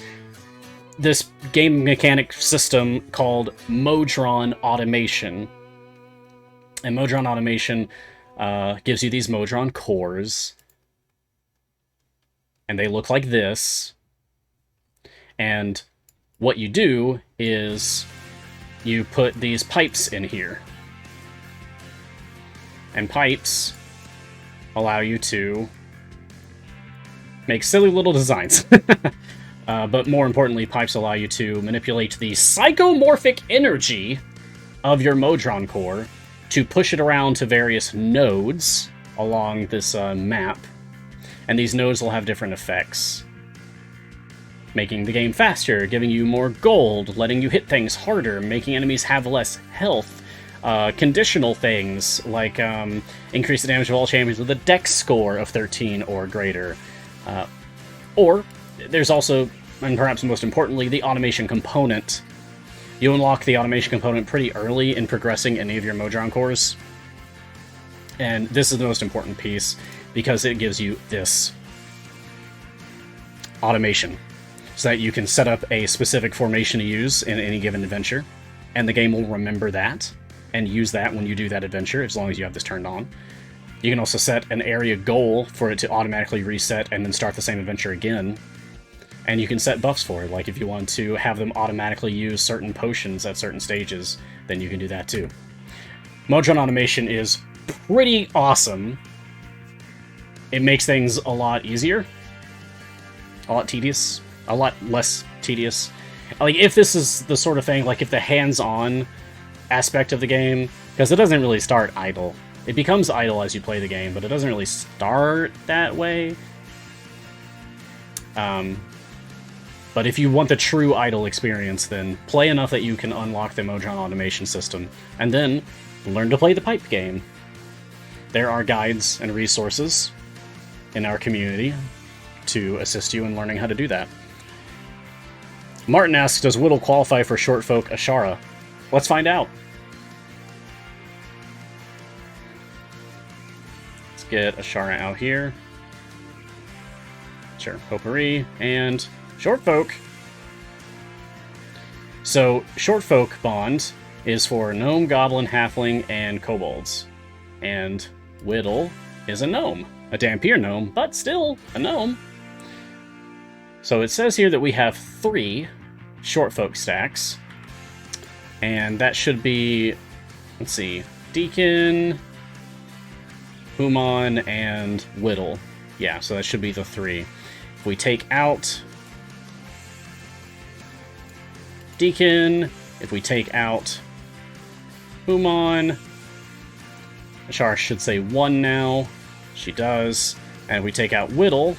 game mechanic system called Modron Automation. And Modron Automation gives you these Modron cores. And they look like this. And what you do is you put these pipes in here. And pipes allow you to make silly little designs. But more importantly, pipes allow you to manipulate the psychomorphic energy of your Modron core to push it around to various nodes along this map. And these nodes will have different effects. Making the game faster, giving you more gold, letting you hit things harder, making enemies have less health, conditional things, like increase the damage of all champions with a dex score of 13 or greater. Or, there's also, and perhaps most importantly, the automation component. You unlock the automation component pretty early in progressing any of your Modron cores. And this is the most important piece, because it gives you this automation, so that you can set up a specific formation to use in any given adventure, and the game will remember that, and use that when you do that adventure, as long as you have this turned on. You can also set an area goal for it to automatically reset and then start the same adventure again. And you can set buffs for it, like if you want to have them automatically use certain potions at certain stages, then you can do that too. Modron automation is pretty awesome. It makes things a lot easier. A lot tedious. A lot less tedious. Like, if this is the sort of thing, like if the hands-on aspect of the game, because it doesn't really start idle. It becomes idle as you play the game, but it doesn't really start that way. But if you want the true idle experience, then play enough that you can unlock the Modron automation system, and then learn to play the pipe game. There are guides and resources in our community to assist you in learning how to do that. Martin asks, does Whittle qualify for short folk Ashara? Let's find out. Let's get Ashara out here. Sure, Potpourri, and short folk. So, short folk bond is for gnome, goblin, halfling, and kobolds. And Whittle is a gnome. A Dampier gnome, but still a gnome. So it says here that we have 3 short folk stacks. And that should be, let's see, Deacon, Humon, and Whittle. Yeah, so that should be the 3. If we take out Deacon, if we take out Humon, Ashara should say 1 now. She does. And if we take out Whittle,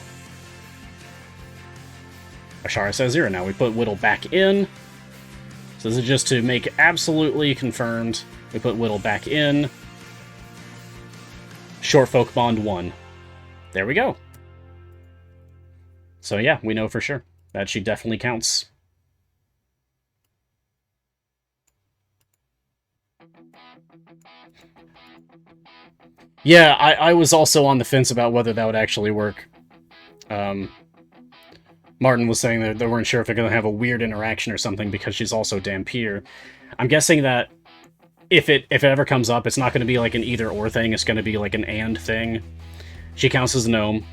Ashara says 0 now. We put Whittle back in. So this is just to make it absolutely confirmed. We put Whittle back in. Short folk bond 1. There we go. So yeah, we know for sure that she definitely counts. Yeah, I was also on the fence about whether that would actually work. Martin was saying that they weren't sure if they're going to have a weird interaction or something because she's also Dampier. I'm guessing that if it ever comes up, it's not going to be like an either-or thing, it's going to be like an and thing. She counts as a gnome,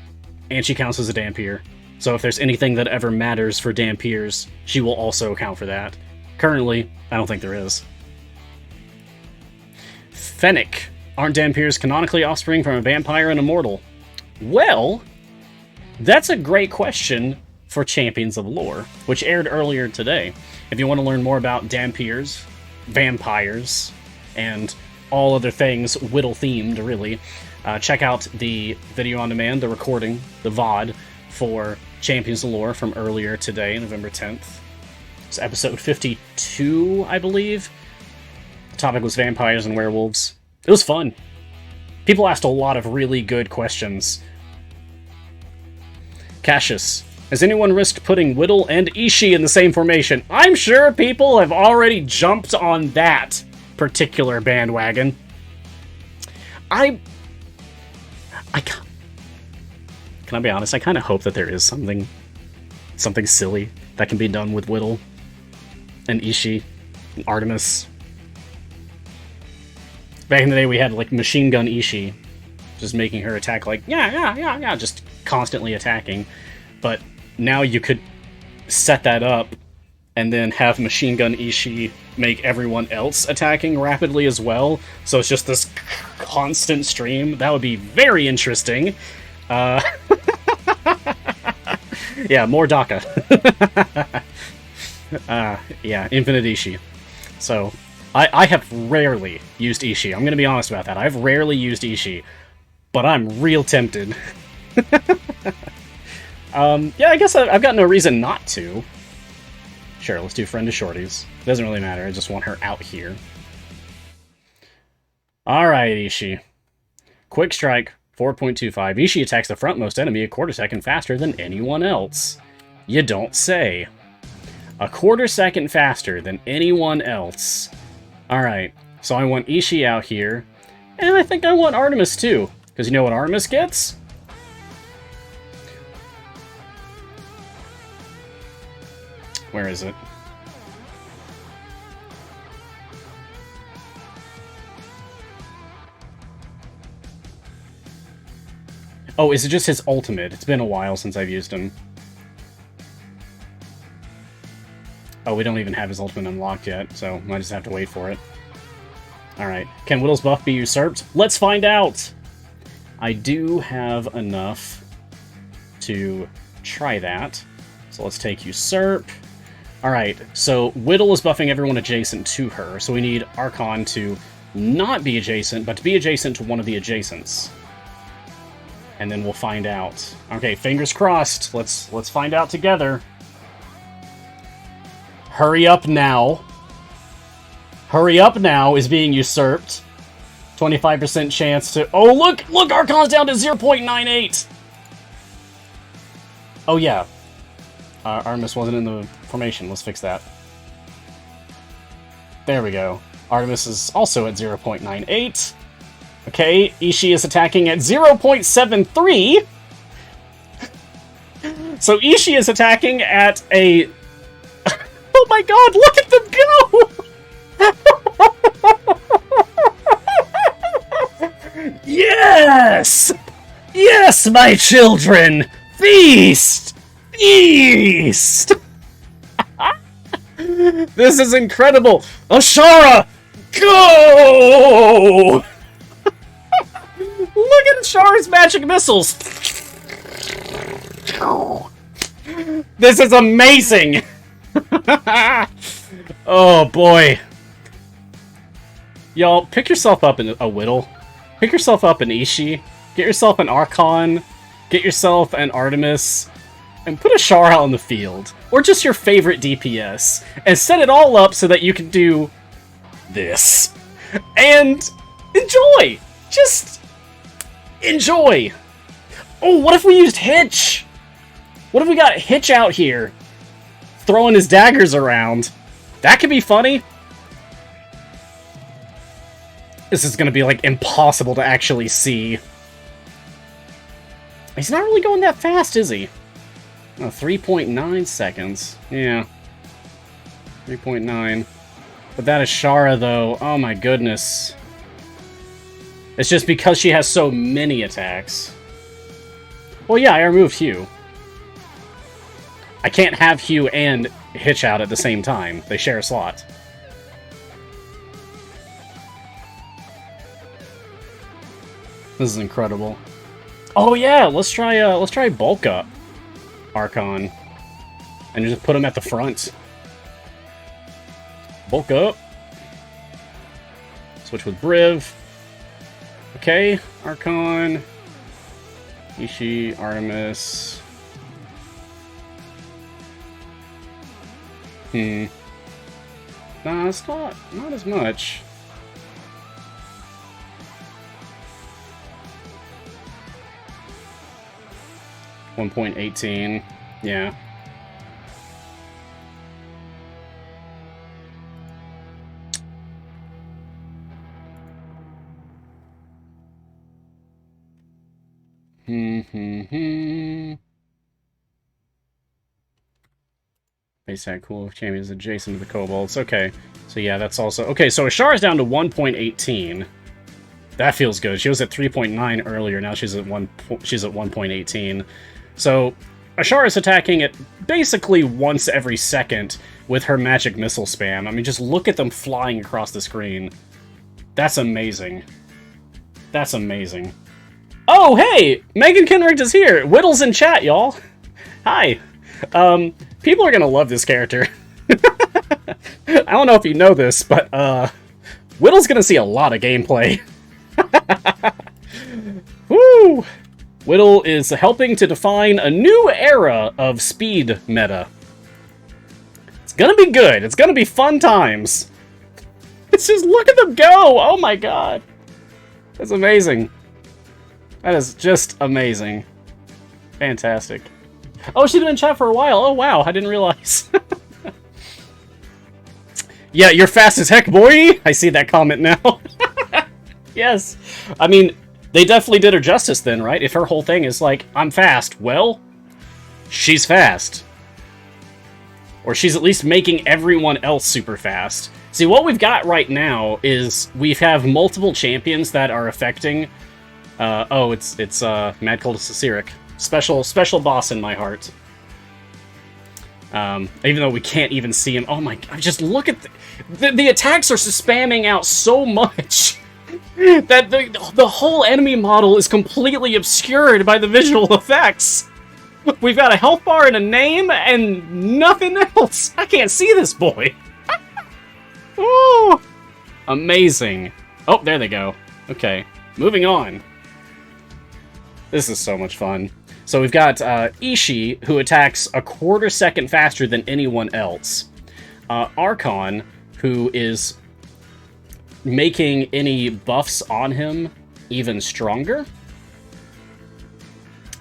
and she counts as a Dampier. So if there's anything that ever matters for Dampiers, she will also account for that. Currently, I don't think there is. Fennec. Aren't Dampiers canonically offspring from a vampire and immortal? Well, that's a great question for Champions of Lore, which aired earlier today. If you want to learn more about Dampiers, vampires, and all other things Whittle-themed, really, check out the video on demand, the recording, the VOD, for Champions of Lore from earlier today, November 10th. It's episode 52, I believe. The topic was vampires and werewolves. It was fun. People asked a lot of really good questions. Cassius. Has anyone risked putting Whittle and Ishii in the same formation? I'm sure people have already jumped on that particular bandwagon. Can I be honest? I kind of hope that there is something silly that can be done with Whittle and Ishii and Artemis. Back in the day, we had, like, Machine Gun Ishii, just making her attack, like, yeah, just constantly attacking. But now you could set that up and then have Machine Gun Ishii make everyone else attacking rapidly as well. So it's just this constant stream. That would be very interesting. Yeah, more DACA. Yeah, Infinite Ishii. So, I have rarely used Ishii. I'm going to be honest about that. I've rarely used Ishii, but I'm real tempted. Yeah, I guess I've got no reason not to. Sure, let's do Friend of Shorties. Doesn't really matter, I just want her out here. Alright, Ishii. Quick Strike, 4.25. Ishii attacks the frontmost enemy a quarter second faster than anyone else. You don't say. A quarter second faster than anyone else. Alright, so I want Ishii out here. And I think I want Artemis too. Because you know what Artemis gets? Where is it? Oh, is it just his ultimate? It's been a while since I've used him. Oh, we don't even have his ultimate unlocked yet, so I just have to wait for it. Alright. Can Whittle's buff be usurped? Let's find out! I do have enough to try that. So let's take Usurp. Alright, so Whittle is buffing everyone adjacent to her, so we need Archon to not be adjacent, but to be adjacent to one of the adjacents. And then we'll find out. Okay, fingers crossed. Let's find out together. Hurry up now. Hurry up now is being usurped. 25% chance to... Oh, look! Look! Archon's down to 0.98! Oh, yeah. Artemis wasn't in the formation. Let's fix that. There we go. Artemis is also at 0.98. Okay, Ishii is attacking at 0.73. So Ishii is attacking at a... Oh my god, look at them go! Yes! Yes, my children! Feast! Feast! This is incredible! Ashara! Go! Look at Ashara's magic missiles! This is amazing! Oh boy. Y'all, pick yourself up in a Whittle. Pick yourself up an Ishii. Get yourself an Archon. Get yourself an Artemis. And put a Char out on the field. Or just your favorite DPS. And set it all up so that you can do this. And enjoy! Just enjoy! Oh, what if we used Hitch? What if we got Hitch out here? Throwing his daggers around. That could be funny. This is gonna be, like, impossible to actually see. He's not really going that fast, is he? Oh, 3.9 seconds. Yeah. 3.9. But that is Shara, though. Oh my goodness. It's just because she has so many attacks. Well, yeah, I removed Hugh. I can't have Hugh and Hitch out at the same time. They share a slot. This is incredible. Oh yeah, let's try bulk up Archon. And just put him at the front. Bulk up. Switch with Briv. Okay, Archon. Ishii, Artemis. Nah, it's not as much. $1.18. Yeah. Base that cool champions adjacent to the kobolds. Okay. So yeah, that's also... Okay, so Ashara's down to 1.18. That feels good. She was at 3.9 earlier, now she's at 1.18. So Ashara's attacking it basically once every second with her magic missile spam. I mean, just look at them flying across the screen. That's amazing. That's amazing. Oh, hey! Megan Kenrick is here! Whittle's in chat, y'all! Hi! People are gonna love this character. I don't know if you know this, but, Whittle's gonna see a lot of gameplay. Woo! Whittle is helping to define a new era of speed meta. It's gonna be good. It's gonna be fun times. It's just, look at them go! Oh my god. That's amazing. That is just amazing. Fantastic. Oh, she's been in chat for a while. Oh, wow. I didn't realize. Yeah, you're fast as heck, boy! I see that comment now. Yes. I mean, they definitely did her justice then, right? If her whole thing is like, I'm fast, well, she's fast. Or she's at least making everyone else super fast. See, what we've got right now is we have multiple champions that are affecting... it's Mad Cultist Cyric. Special boss in my heart. Even though we can't even see him. Oh my god, just look at... The attacks are spamming out so much that the whole enemy model is completely obscured by the visual effects. We've got a health bar and a name and nothing else. I can't see this boy. Ooh, amazing. Oh, there they go. Okay, moving on. This is so much fun. So we've got Ishii, who attacks a quarter second faster than anyone else. Archon, who is making any buffs on him even stronger.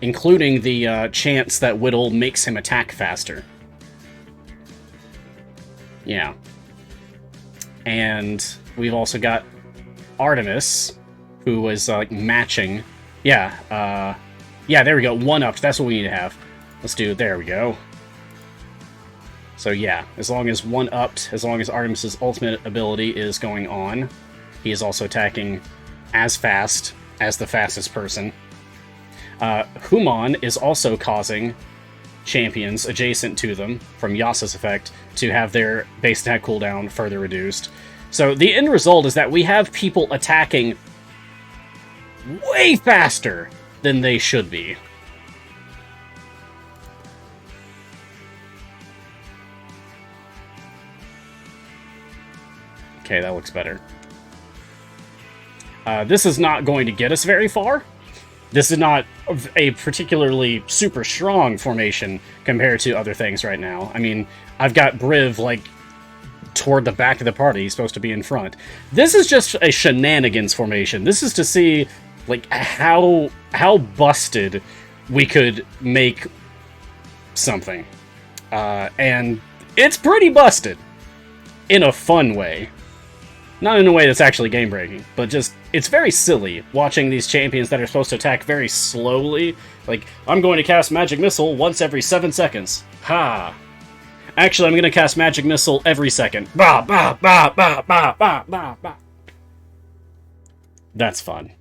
Including the chance that Whittle makes him attack faster. Yeah. And we've also got Artemis, who was like matching. Yeah, yeah, there we go. One-upped. That's what we need to have. Let's do it. There we go. So yeah, as long as one-upped, as long as Artemis's ultimate ability is going on, he is also attacking as fast as the fastest person. Human is also causing champions adjacent to them, from Yasa's effect, to have their base attack cooldown further reduced. So the end result is that we have people attacking way faster than they should be. Okay, that looks better. This is not going to get us very far. This is not a particularly super strong formation compared to other things right now. I mean, I've got Briv, like, toward the back of the party. He's supposed to be in front. This is just a shenanigans formation. This is to see, like, how busted we could make something. And it's pretty busted. In a fun way. Not in a way that's actually game-breaking, but just, it's very silly watching these champions that are supposed to attack very slowly. Like, I'm going to cast Magic Missile once every 7 seconds. Ha! Actually, I'm going to cast Magic Missile every second. Bah, bah, bah, bah, bah, bah, bah, bah. That's fun.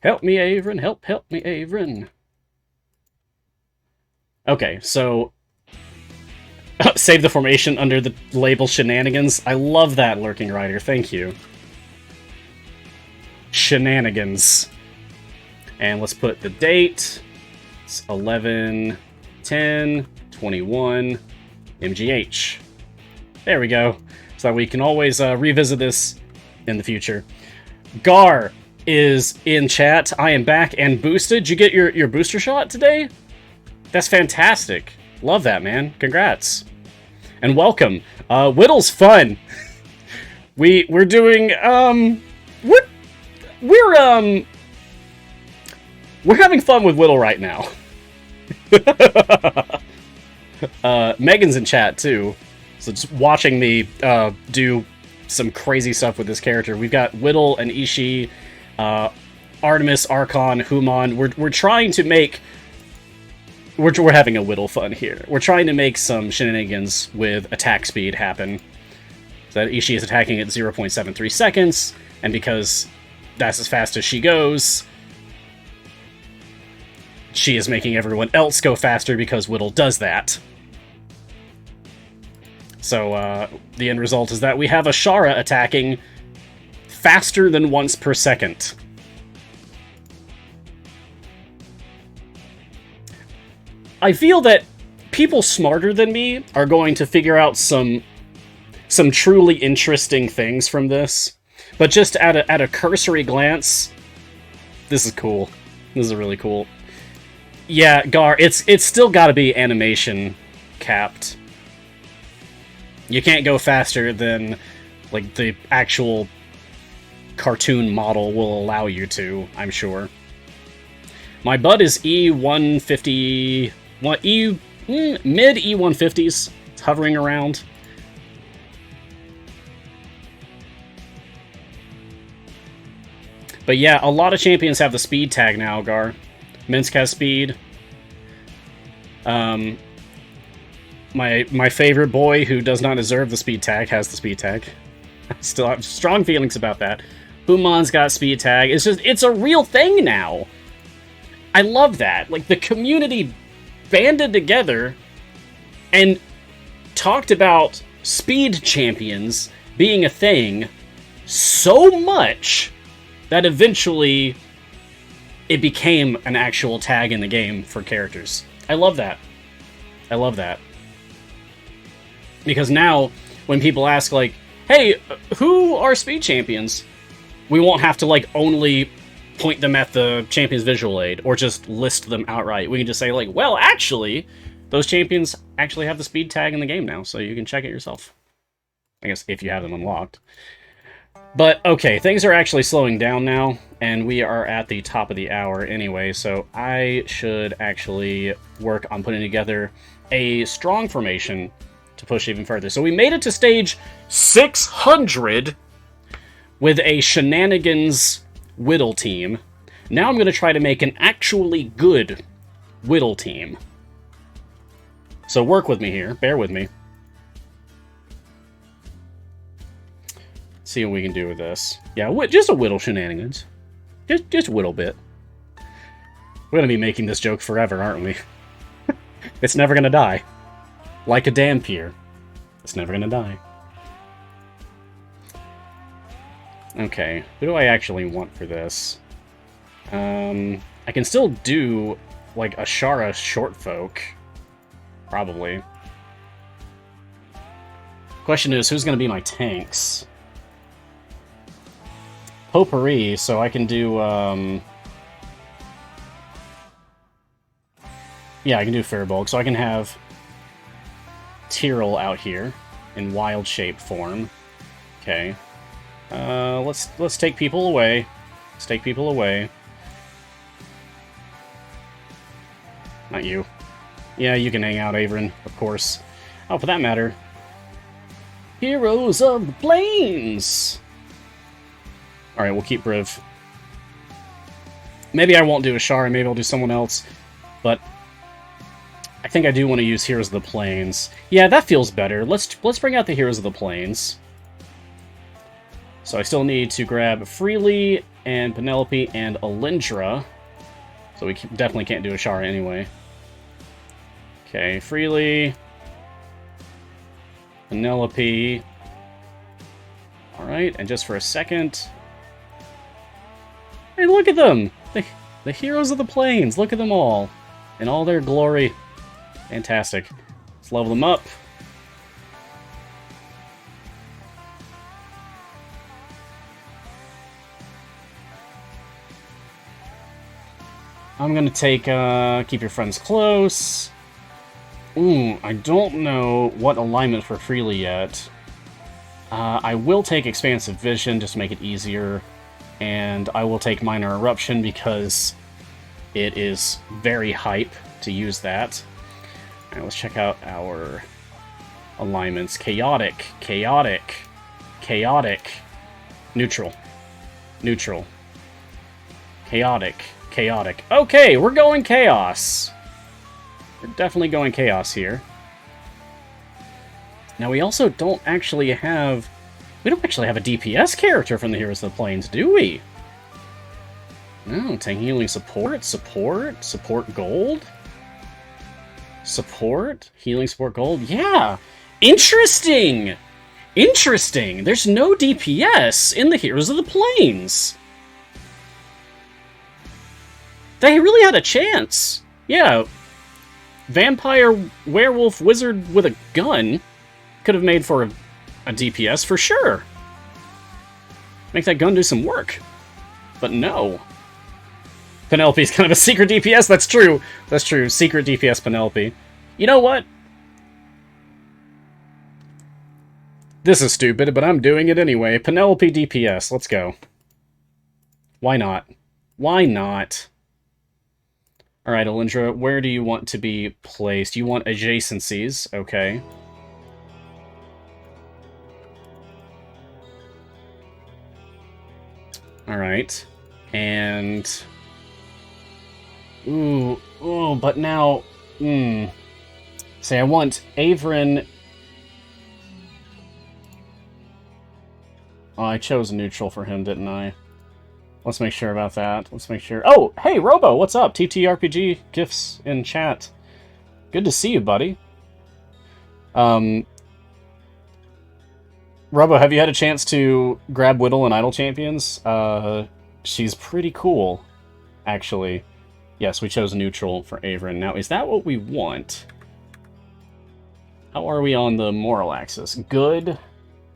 Help me, Avrin. Help me, Avrin. Okay, so... Save the formation under the label Shenanigans. I love that, Lurking Rider. Thank you. Shenanigans. And let's put the date. It's 11/10/21 MGH. There we go. So that we can always revisit this in the future. Gar is in chat. I am back and boosted. Did you get your booster shot today? That's fantastic. Love that, man. Congrats. And welcome. Whittle's fun. We're doing we're having fun with Whittle right now. Megan's in chat too. So just watching me do some crazy stuff with this character. We've got Whittle and Ishii, Artemis, Archon, Human. We're trying to make... We're having a Whittle fun here. We're trying to make some shenanigans with attack speed happen. So that Ishii is attacking at 0.73 seconds, and because that's as fast as she goes, she is making everyone else go faster because Whittle does that. So the end result is that we have Ashara attacking faster than once per second. I feel that people smarter than me are going to figure out some truly interesting things from this. But just at a cursory glance, this is cool. This is really cool. Yeah, Gar, it's still got to be animation capped. You can't go faster than Like, the actual cartoon model will allow you to, I'm sure. My bud is E150... mid E150s. It's hovering around. But yeah, a lot of champions have the speed tag now, Gar. Minsk has speed. My favorite boy, who does not deserve the speed tag, has the speed tag. I still have strong feelings about that. Human's got speed tag. It's a real thing now. I love that. Like, the community banded together and talked about speed champions being a thing so much that eventually it became an actual tag in the game for characters. I love that. I love that. Because now, when people ask, like, hey, who are speed champions? We won't have to, like, only point them at the champion's visual aid, or just list them outright. We can just say, like, well, actually, those champions actually have the speed tag in the game now, so you can check it yourself. I guess, if you have them unlocked. But, okay, things are actually slowing down now, and we are at the top of the hour anyway, so I should actually work on putting together a strong formation to push even further. So we made it to stage 600 with a shenanigans Whittle team. Now I'm going to try to make an actually good Whittle team. So work with me here. Bear with me. See what we can do with this. Yeah, just a Whittle shenanigans. Just a Whittle bit. We're going to be making this joke forever, aren't we? It's never going to die. Like a Dampier. It's never going to die. Okay, who do I actually want for this? I can still do, like, Ashara Shortfolk. Probably. Question is, who's going to be my tanks? Potpourri, so I can do, yeah, I can do Firbolg, so I can have Tyrell out here in wild shape form. Okay. Let's take people away. Let's take people away. Not you. Yeah, you can hang out, Averin, of course. Oh, for that matter. Heroes of the Plains! Alright, we'll keep Briv. Maybe I won't do Ashara, maybe I'll do someone else. But I think I do want to use Heroes of the Plains. Yeah, that feels better. Let's bring out the Heroes of the Plains. So I still need to grab Freely and Penelope and Alindra. So we definitely can't do Ashara anyway. Okay, Freely. Penelope. Alright, and just for a second... Hey, look at them! The Heroes of the Plains! Look at them all! In all their glory. Fantastic. Let's level them up. I'm gonna take, keep your friends close. Ooh, I don't know what alignment for Freely yet. I will take Expansive Vision, just to make it easier. And I will take Minor Eruption, because it is very hype to use that. Alright, let's check out our alignments. Chaotic, Chaotic, Chaotic, Neutral, Neutral, Chaotic, Chaotic. Okay, we're going Chaos. We're definitely going Chaos here. Now, we also don't actually have... We don't actually have a DPS character from the Heroes of the Plains, do we? No, tank healing support, support gold? Support? Healing support gold? Yeah! Interesting! Interesting! There's no DPS in the Heroes of the Plains! They really had a chance! Yeah, vampire, werewolf, wizard with a gun could have made for a DPS for sure. Make that gun do some work. But no. Penelope's kind of a secret DPS, that's true. That's true, secret DPS Penelope. You know what? This is stupid, but I'm doing it anyway. Penelope DPS, let's go. Why not? Why not? Alright, Alindra, where do you want to be placed? You want adjacencies, okay. Alright. And... Ooh, but now... Say, I want Averin... Oh, I chose neutral for him, didn't I? Let's make sure about that. Let's make sure... Oh, hey, Robo, what's up? TTRPG gifts in chat. Good to see you, buddy. Robo, have you had a chance to grab Whittle and Idle Champions? She's pretty cool, actually. Yes, we chose neutral for Averin. Now, is that what we want? How are we on the moral axis? Good,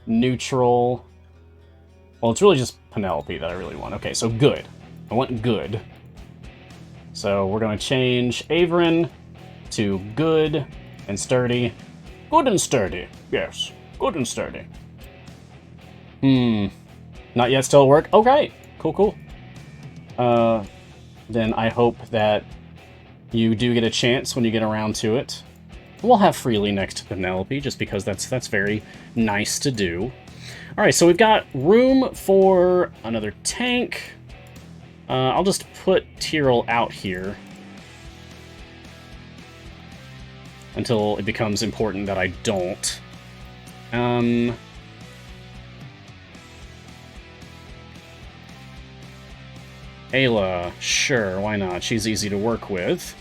neutral... Well, it's really just Penelope that I really want. Okay, so good. I want good. So we're going to change Averin to good and sturdy. Good and sturdy. Yes, good and sturdy. Not yet still at work? Okay, cool. Then I hope that you do get a chance when you get around to it. We'll have Freely next to Penelope, just because that's very nice to do. Alright, so we've got room for another tank. I'll just put Tyrell out here until it becomes important that I don't. Ayla, sure, why not? She's easy to work with.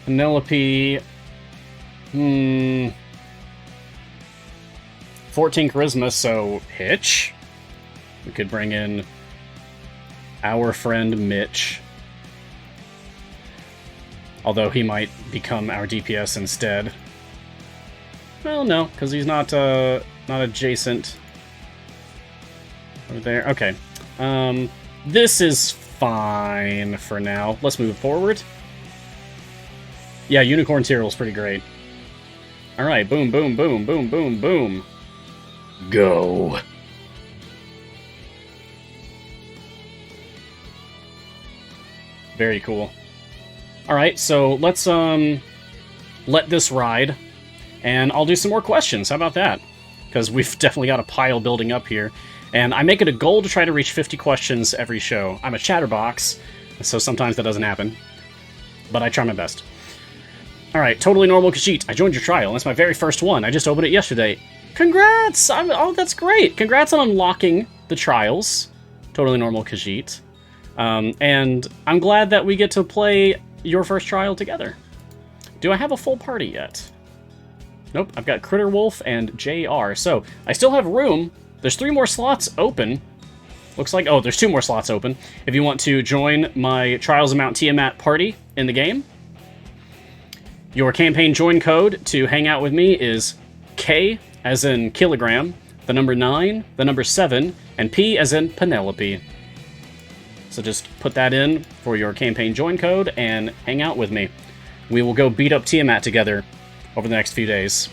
Penelope... 14 charisma, so Hitch. We could bring in our friend Mitch. Although he might become our DPS instead. Well, no, because he's not adjacent. Over there. Okay. This is fine for now. Let's move forward. Yeah, Unicorn Tyrell's pretty great. Alright, boom, boom, boom, boom, boom, boom. Go. Very cool. Alright, so let's let this ride, and I'll do some more questions. How about that? Because we've definitely got a pile building up here. And I make it a goal to try to reach 50 questions every show. I'm a chatterbox, so sometimes that doesn't happen. But I try my best. Alright, Totally Normal Khajiit. I joined your trial, and that's my very first one. I just opened it yesterday. Congrats! Oh, that's great! Congrats on unlocking the trials. Totally Normal Khajiit. And I'm glad that we get to play your first trial together. Do I have a full party yet? Nope, I've got Critter Wolf and JR. So, I still have room. There's 3 more slots open. Looks like... Oh, there's 2 more slots open. If you want to join my Trials of Mount Tiamat party in the game. Your campaign join code to hang out with me is K as in kilogram, the number 9, the number 7, and P as in Penelope. So just put that in for your campaign join code and hang out with me. We will go beat up Tiamat together over the next few days.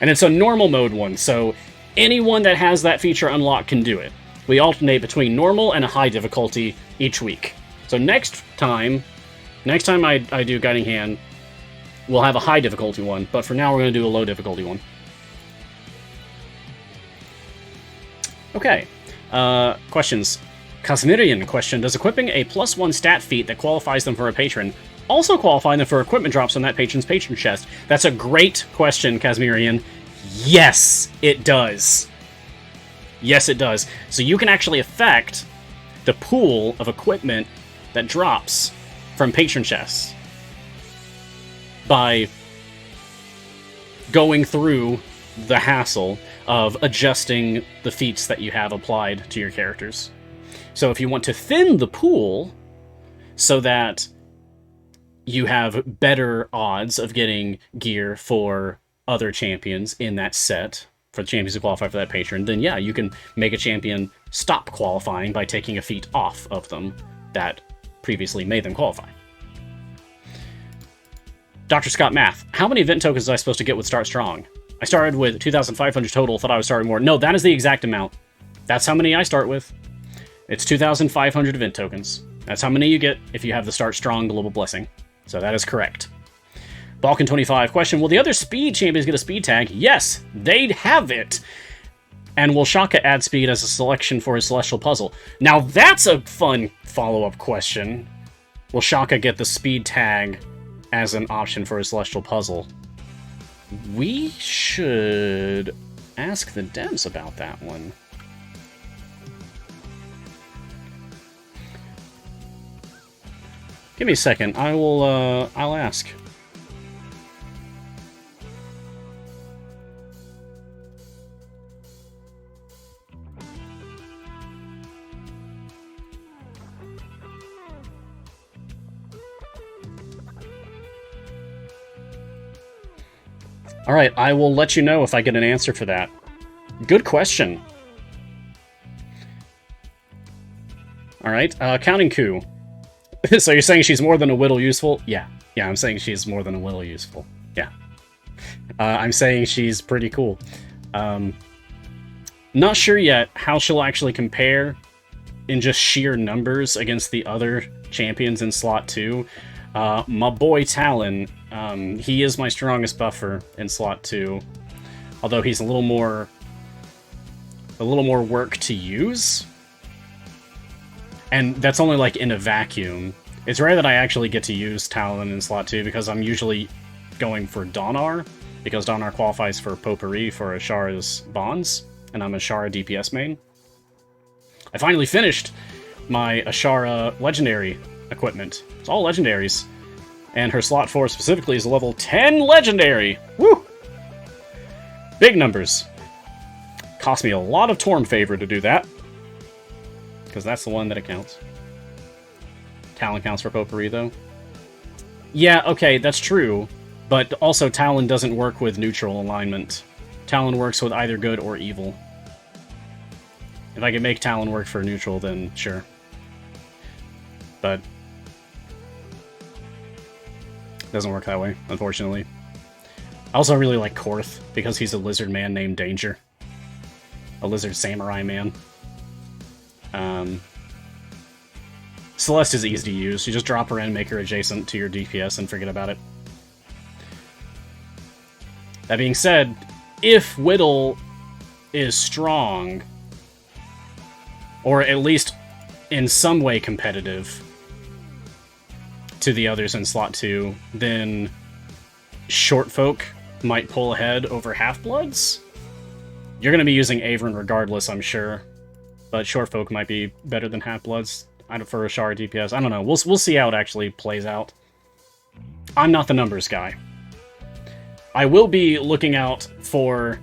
And it's a normal mode one, so anyone that has that feature unlocked can do it. We alternate between normal and a high difficulty each week. So next time I do Guiding Hand, we'll have a high difficulty one, but for now we're going to do a low difficulty one. Okay, questions. Casimirian question, does equipping a +1 stat feat that qualifies them for a patron also qualify them for equipment drops on that patron's patron chest? That's a great question, Casimirian. Yes, it does. Yes, it does. So you can actually affect the pool of equipment that drops from patron chests by going through the hassle of adjusting the feats that you have applied to your characters. So if you want to thin the pool so that you have better odds of getting gear for other champions in that set, for the champions who qualify for that patron, then yeah, you can make a champion stop qualifying by taking a feat off of them that previously made them qualify. Dr. Scott Math, how many event tokens was I supposed to get with Start Strong? I started with 2,500 total, thought I was starting more. No, that is the exact amount. That's how many I start with. It's 2,500 event tokens. That's how many you get if you have the Start Strong Global Blessing. So that is correct. Balkan25, question, will the other speed champions get a speed tag? Yes, they'd have it. And will Shaka add speed as a selection for his Celestial Puzzle? Now that's a fun follow-up question. Will Shaka get the speed tag as an option for his Celestial Puzzle? We should ask the devs about that one. Give me a second. I'll ask. Alright, I will let you know if I get an answer for that. Good question. Alright, Counting Coup. So you're saying she's more than a whittle useful? Yeah. Yeah, I'm saying she's more than a whittle useful. Yeah. I'm saying she's pretty cool. Not sure yet how she'll actually compare in just sheer numbers against the other champions in Slot 2. My boy Talon, he is my strongest buffer in Slot 2, although he's a little more work to use, and that's only like in a vacuum. It's rare that I actually get to use Talon in Slot 2 because I'm usually going for Donar, because Donar qualifies for Potpourri for Ashara's Bonds, and I'm Ashara DPS main. I finally finished my Ashara Legendary equipment. It's all legendaries. And her slot 4 specifically is a level 10 legendary! Woo! Big numbers. Cost me a lot of Torn Favor to do that. Because that's the one that accounts. Talon counts for Potpourri, though. Yeah, okay, that's true. But also, Talon doesn't work with neutral alignment. Talon works with either good or evil. If I can make Talon work for neutral, then sure. But doesn't work that way, unfortunately. I also really like Korth, because he's a lizard man named Danger. A lizard samurai man. Celeste is easy to use. You just drop her in, make her adjacent to your DPS, and forget about it. That being said, if Whittle is strong, or at least in some way competitive to the others in Slot 2, then Short Folk might pull ahead over Half-Bloods. You're going to be using Avern regardless, I'm sure, but Short Folk might be better than Half-Bloods. I prefer Ashara DPS. I don't know. We'll see how it actually plays out. I'm not the numbers guy. I will be looking out for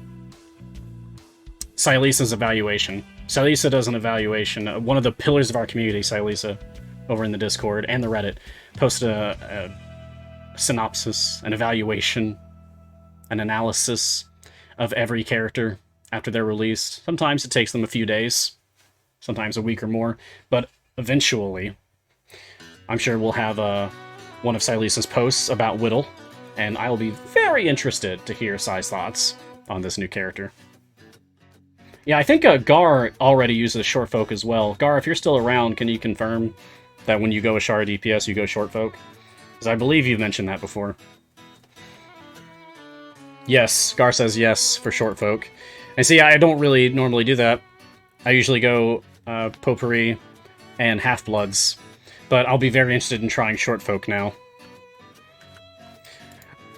Silesa's evaluation. Silesa does an evaluation. One of the pillars of our community, Silesa, over in the Discord and the Reddit, posted a synopsis, an evaluation, an analysis of every character after they're released. Sometimes it takes them a few days, sometimes a week or more, but eventually I'm sure we'll have one of Silesa's posts about Whittle, and I'll be very interested to hear Si's thoughts on this new character. Yeah, I think Gar already uses Short Folk as well. Gar, if you're still around, can you confirm that when you go Ashara DPS, you go Short Folk? Because I believe you've mentioned that before. Yes, Gar says yes for Short Folk. And see, I don't really normally do that. I usually go Potpourri and Half-Bloods, but I'll be very interested in trying Short Folk now.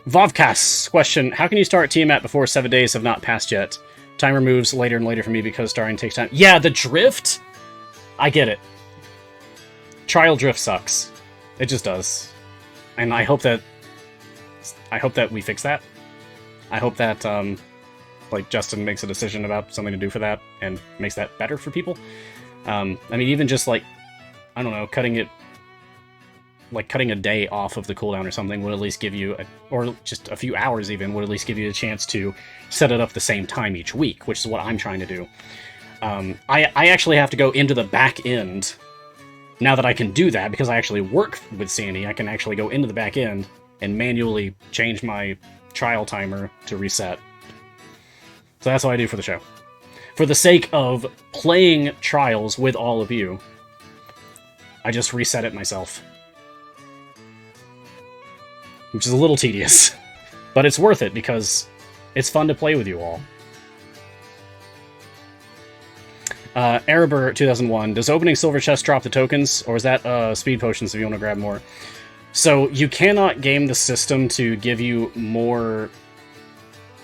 Vovcast question, how can you start Tiamat before 7 days have not passed yet? Timer moves later and later for me because starting takes time. Yeah, the drift? I get it. Trial drift sucks. It just does. And I hope that we fix that. I hope that like Justin makes a decision about something to do for that and makes that better for people. I mean, even just like, I don't know, cutting a day off of the cooldown or something would at least give you, or just a few hours even, would at least give you a chance to set it up the same time each week, which is what I'm trying to do. I actually have to go into the back end, now that I can do that, because I actually work with Sandy, I can actually go into the back end and manually change my trial timer to reset. So that's what I do for the show. For the sake of playing trials with all of you, I just reset it myself. Which is a little tedious. But it's worth it because it's fun to play with you all. Erebor 2001, does opening silver chest drop the tokens, or is that speed potions if you want to grab more? So you cannot game the system to give you more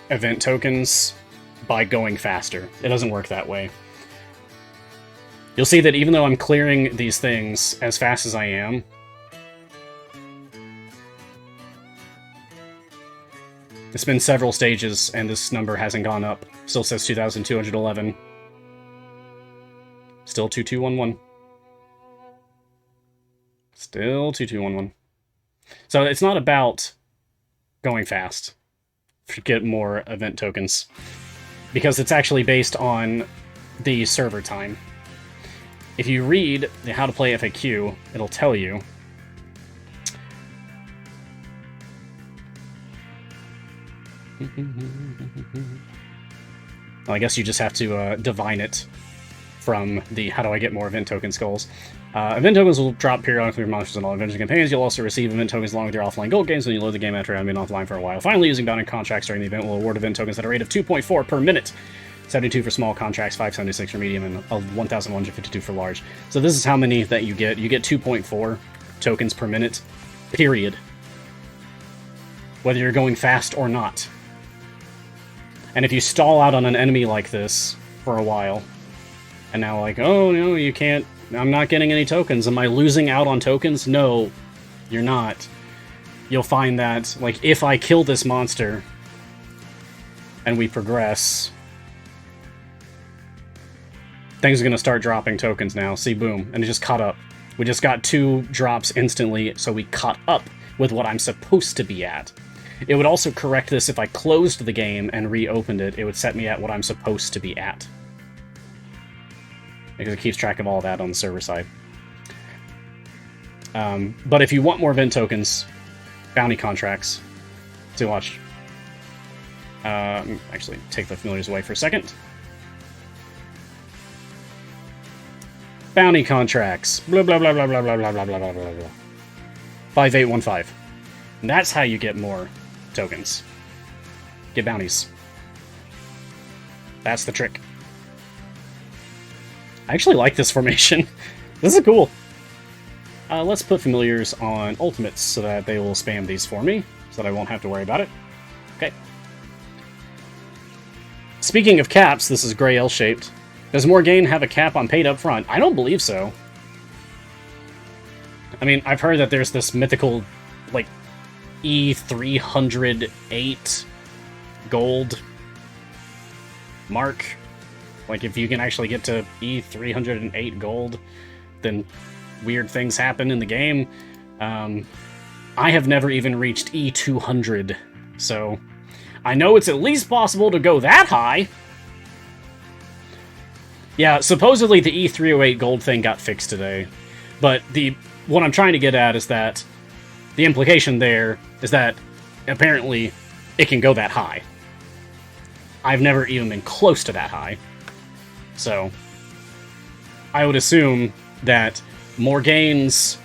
event tokens by going faster. It doesn't work that way. You'll see that even though I'm clearing these things as fast as I am, it's been several stages and this number hasn't gone up. Still says 2,211. Still 2211. Still 2211. So it's not about going fast to get more event tokens, because it's actually based on the server time. If you read the how to play FAQ, it'll tell you well, I guess you just have to divine it from the how do I get more event tokens goals. Event tokens will drop periodically for monsters and all adventure campaigns. You'll also receive event tokens along with your offline gold games when you load the game after having been offline for a while. Finally, using bounding contracts during the event will award event tokens at a rate of 2.4 per minute. 72 for small contracts, 576 for medium, and 1,152 for large. So this is how many that you get. You get 2.4 tokens per minute, period. Whether you're going fast or not. And if you stall out on an enemy like this for a while, and now like, oh no, you can't, I'm not getting any tokens. Am I losing out on tokens? No, you're not. You'll find that, like, if I kill this monster and we progress, things are going to start dropping tokens now. See, boom, and it just caught up. We just got 2 drops instantly, so we caught up with what I'm supposed to be at. It would also correct this if I closed the game and reopened it. It would set me at what I'm supposed to be at, because it keeps track of all that on the server side. But if you want more event tokens, bounty contracts, so watch. Actually, take the familiars away for a second. Bounty contracts, blah blah blah blah blah blah blah blah blah blah blah blah. 5815. And that's how you get more tokens. Get bounties. That's the trick. I actually like this formation. This is cool. Let's put familiars on ultimates so that they will spam these for me, so that I won't have to worry about it. Okay. Speaking of caps, this is gray L-shaped. Does Morgaine have a cap on paid up front? I don't believe so. I mean, I've heard that there's this mythical, like, E308 gold mark. Like, if you can actually get to E308 gold, then weird things happen in the game. I have never even reached E200, so I know it's at least possible to go that high. Yeah, supposedly the E308 gold thing got fixed today, but what I'm trying to get at is that the implication there is that apparently it can go that high. I've never even been close to that high. So I would assume that Morgaine's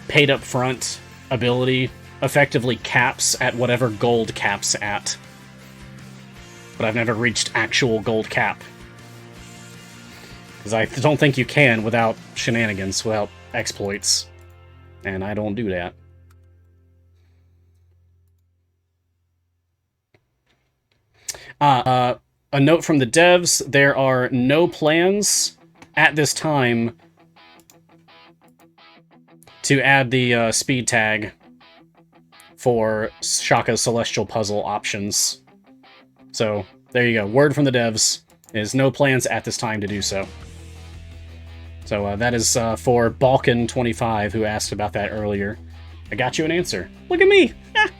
paid up front ability effectively caps at whatever gold caps at. But I've never reached actual gold cap. Because I don't think you can without shenanigans, without exploits. And I don't do that. A note from the devs, there are no plans at this time to add the speed tag for Shaka's Celestial Puzzle options. So, there you go. Word from the devs is no plans at this time to do so. So that is for Balkan25, who asked about that earlier. I got you an answer. Look at me! Ah.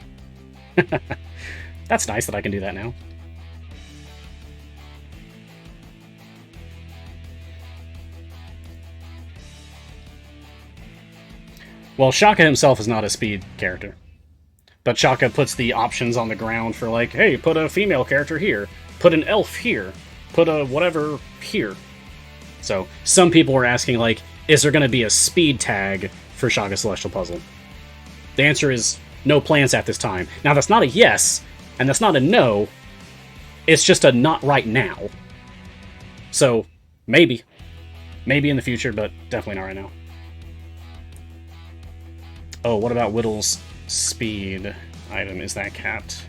That's nice that I can do that now. Well, Shaka himself is not a speed character. But Shaka puts the options on the ground for like, hey, put a female character here, put an elf here, put a whatever here. So some people were asking like, is there going to be a speed tag for Shaka Celestial Puzzle? The answer is no plans at this time. Now that's not a yes, and that's not a no. It's just a not right now. So maybe in the future, but definitely not right now. Oh, what about Whittle's speed item? Is that capped?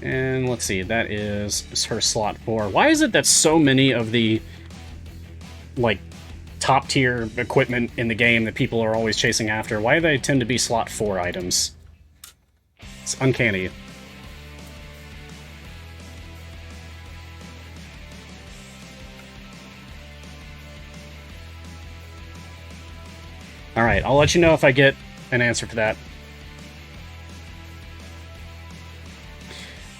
And let's see, that is her slot 4. Why is it that so many of the, like, top-tier equipment in the game that people are always chasing after, why do they tend to be slot 4 items? It's uncanny. Alright, I'll let you know if I get an answer for that.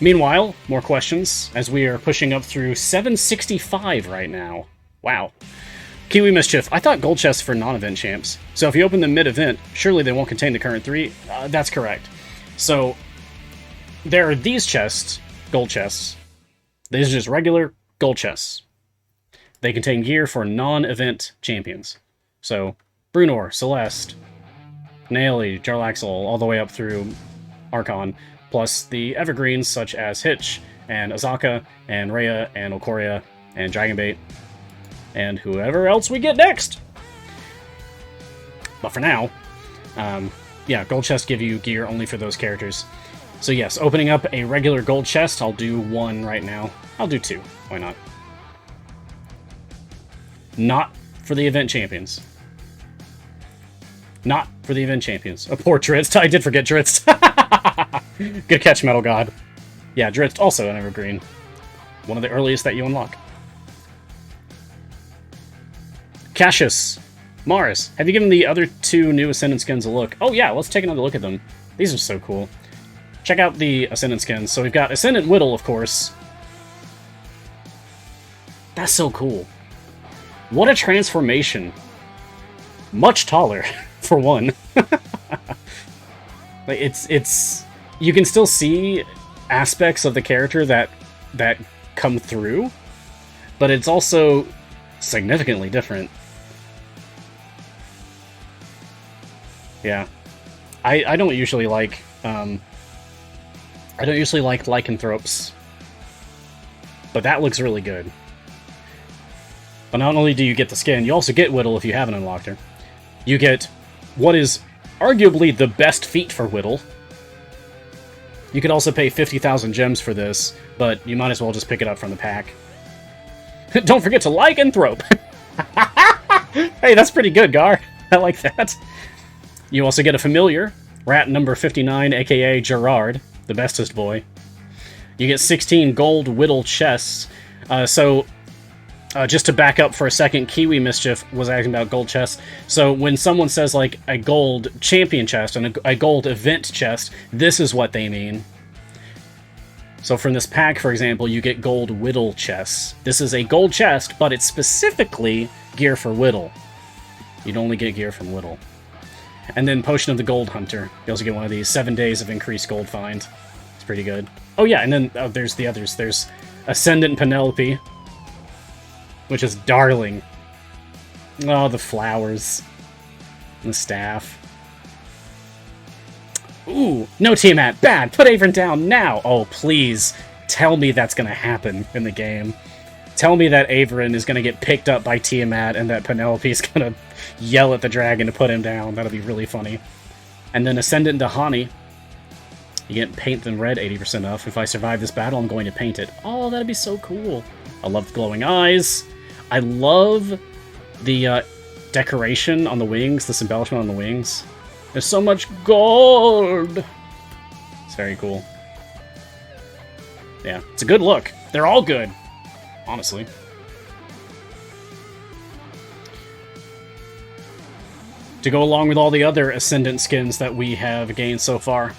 Meanwhile, more questions, as we are pushing up through 765 right now. Wow. Kiwi Mischief, I thought gold chests for non-event champs. So if you open them mid-event, surely they won't contain the current 3? That's correct. So, there are these chests, gold chests. These are just regular gold chests. They contain gear for non-event champions. So, Brunor, Celeste, Naili, Jarlaxle, all the way up through Archon, plus the evergreens such as Hitch, and Azaka, and Rhea, and Okoria, and Dragonbait, and whoever else we get next! But for now, yeah, gold chests give you gear only for those characters. So yes, opening up a regular gold chest, I'll do 1 right now. I'll do 2, why not? Not for the event champions. Not for the event champions. Oh, poor Dritz. I did forget Dritz. Good catch, Metal God. Yeah, Dritz, also an evergreen. One of the earliest that you unlock. Cassius. Mars, have you given the other 2 new Ascendant Skins a look? Oh yeah, let's take another look at them. These are so cool. Check out the Ascendant Skins. So we've got Ascendant Whittle, of course. That's so cool. What a transformation. Much taller, for one. Like, it's you can still see aspects of the character that come through, but it's also significantly different. Yeah, I don't usually like lycanthropes, but that looks really good. But not only do you get the skin, you also get Whittle if you haven't unlocked her. You get what is arguably the best feat for Whittle. You could also pay 50,000 gems for this, but you might as well just pick it up from the pack. Don't forget to lycanthrope! Hey, that's pretty good, Gar. I like that. You also get a familiar, rat number 59, aka Gerard, the bestest boy. You get 16 gold Whittle chests. Just to back up for a second, Kiwi Mischief was asking about gold chests. So when someone says, like, a gold champion chest and a gold event chest, this is what they mean. So from this pack, for example, you get gold Whittle chests. This is a gold chest, but it's specifically gear for Whittle. You'd only get gear from Whittle. And then Potion of the Gold Hunter. You also get one of these. 7 days of increased gold find. It's pretty good. Oh yeah, and then there's the others. There's Ascendant Penelope, which is darling. Oh, the flowers. And the staff. Ooh, no Tiamat, bad! Put Avon down now! Oh, please, tell me that's gonna happen in the game. Tell me that Averin is gonna get picked up by Tiamat and that Penelope's gonna yell at the dragon to put him down. That'll be really funny. And then Ascendant Dahani. You get paint them red 80% off. If I survive this battle, I'm going to paint it. Oh, that'd be so cool. I love the glowing eyes. I love the decoration on the wings, this embellishment on the wings. There's so much gold! It's very cool. Yeah, it's a good look. They're all good, honestly. to go along with all the other Ascendant skins that we have gained so far.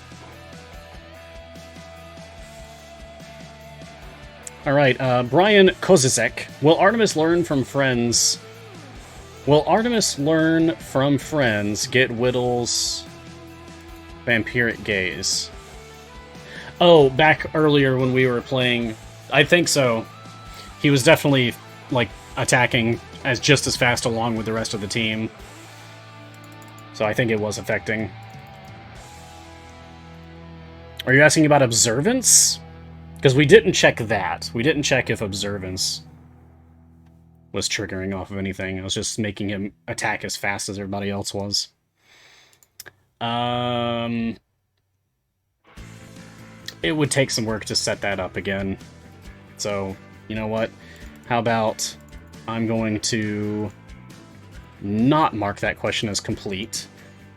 Alright, Brian Kozisek. Will Artemis learn from friends... Will Artemis learn from friends get Whittle's vampiric gaze? Oh, back earlier when we were playing... I think so. He was definitely, like, attacking as just as fast along with the rest of the team. So I think it was affecting. Are you asking about observance? Because we didn't check that. We didn't check if observance was triggering off of anything. I was just making him attack as fast as everybody else was. It would take some work to set that up again. So, you know what? How about I'm going to not mark that question as complete,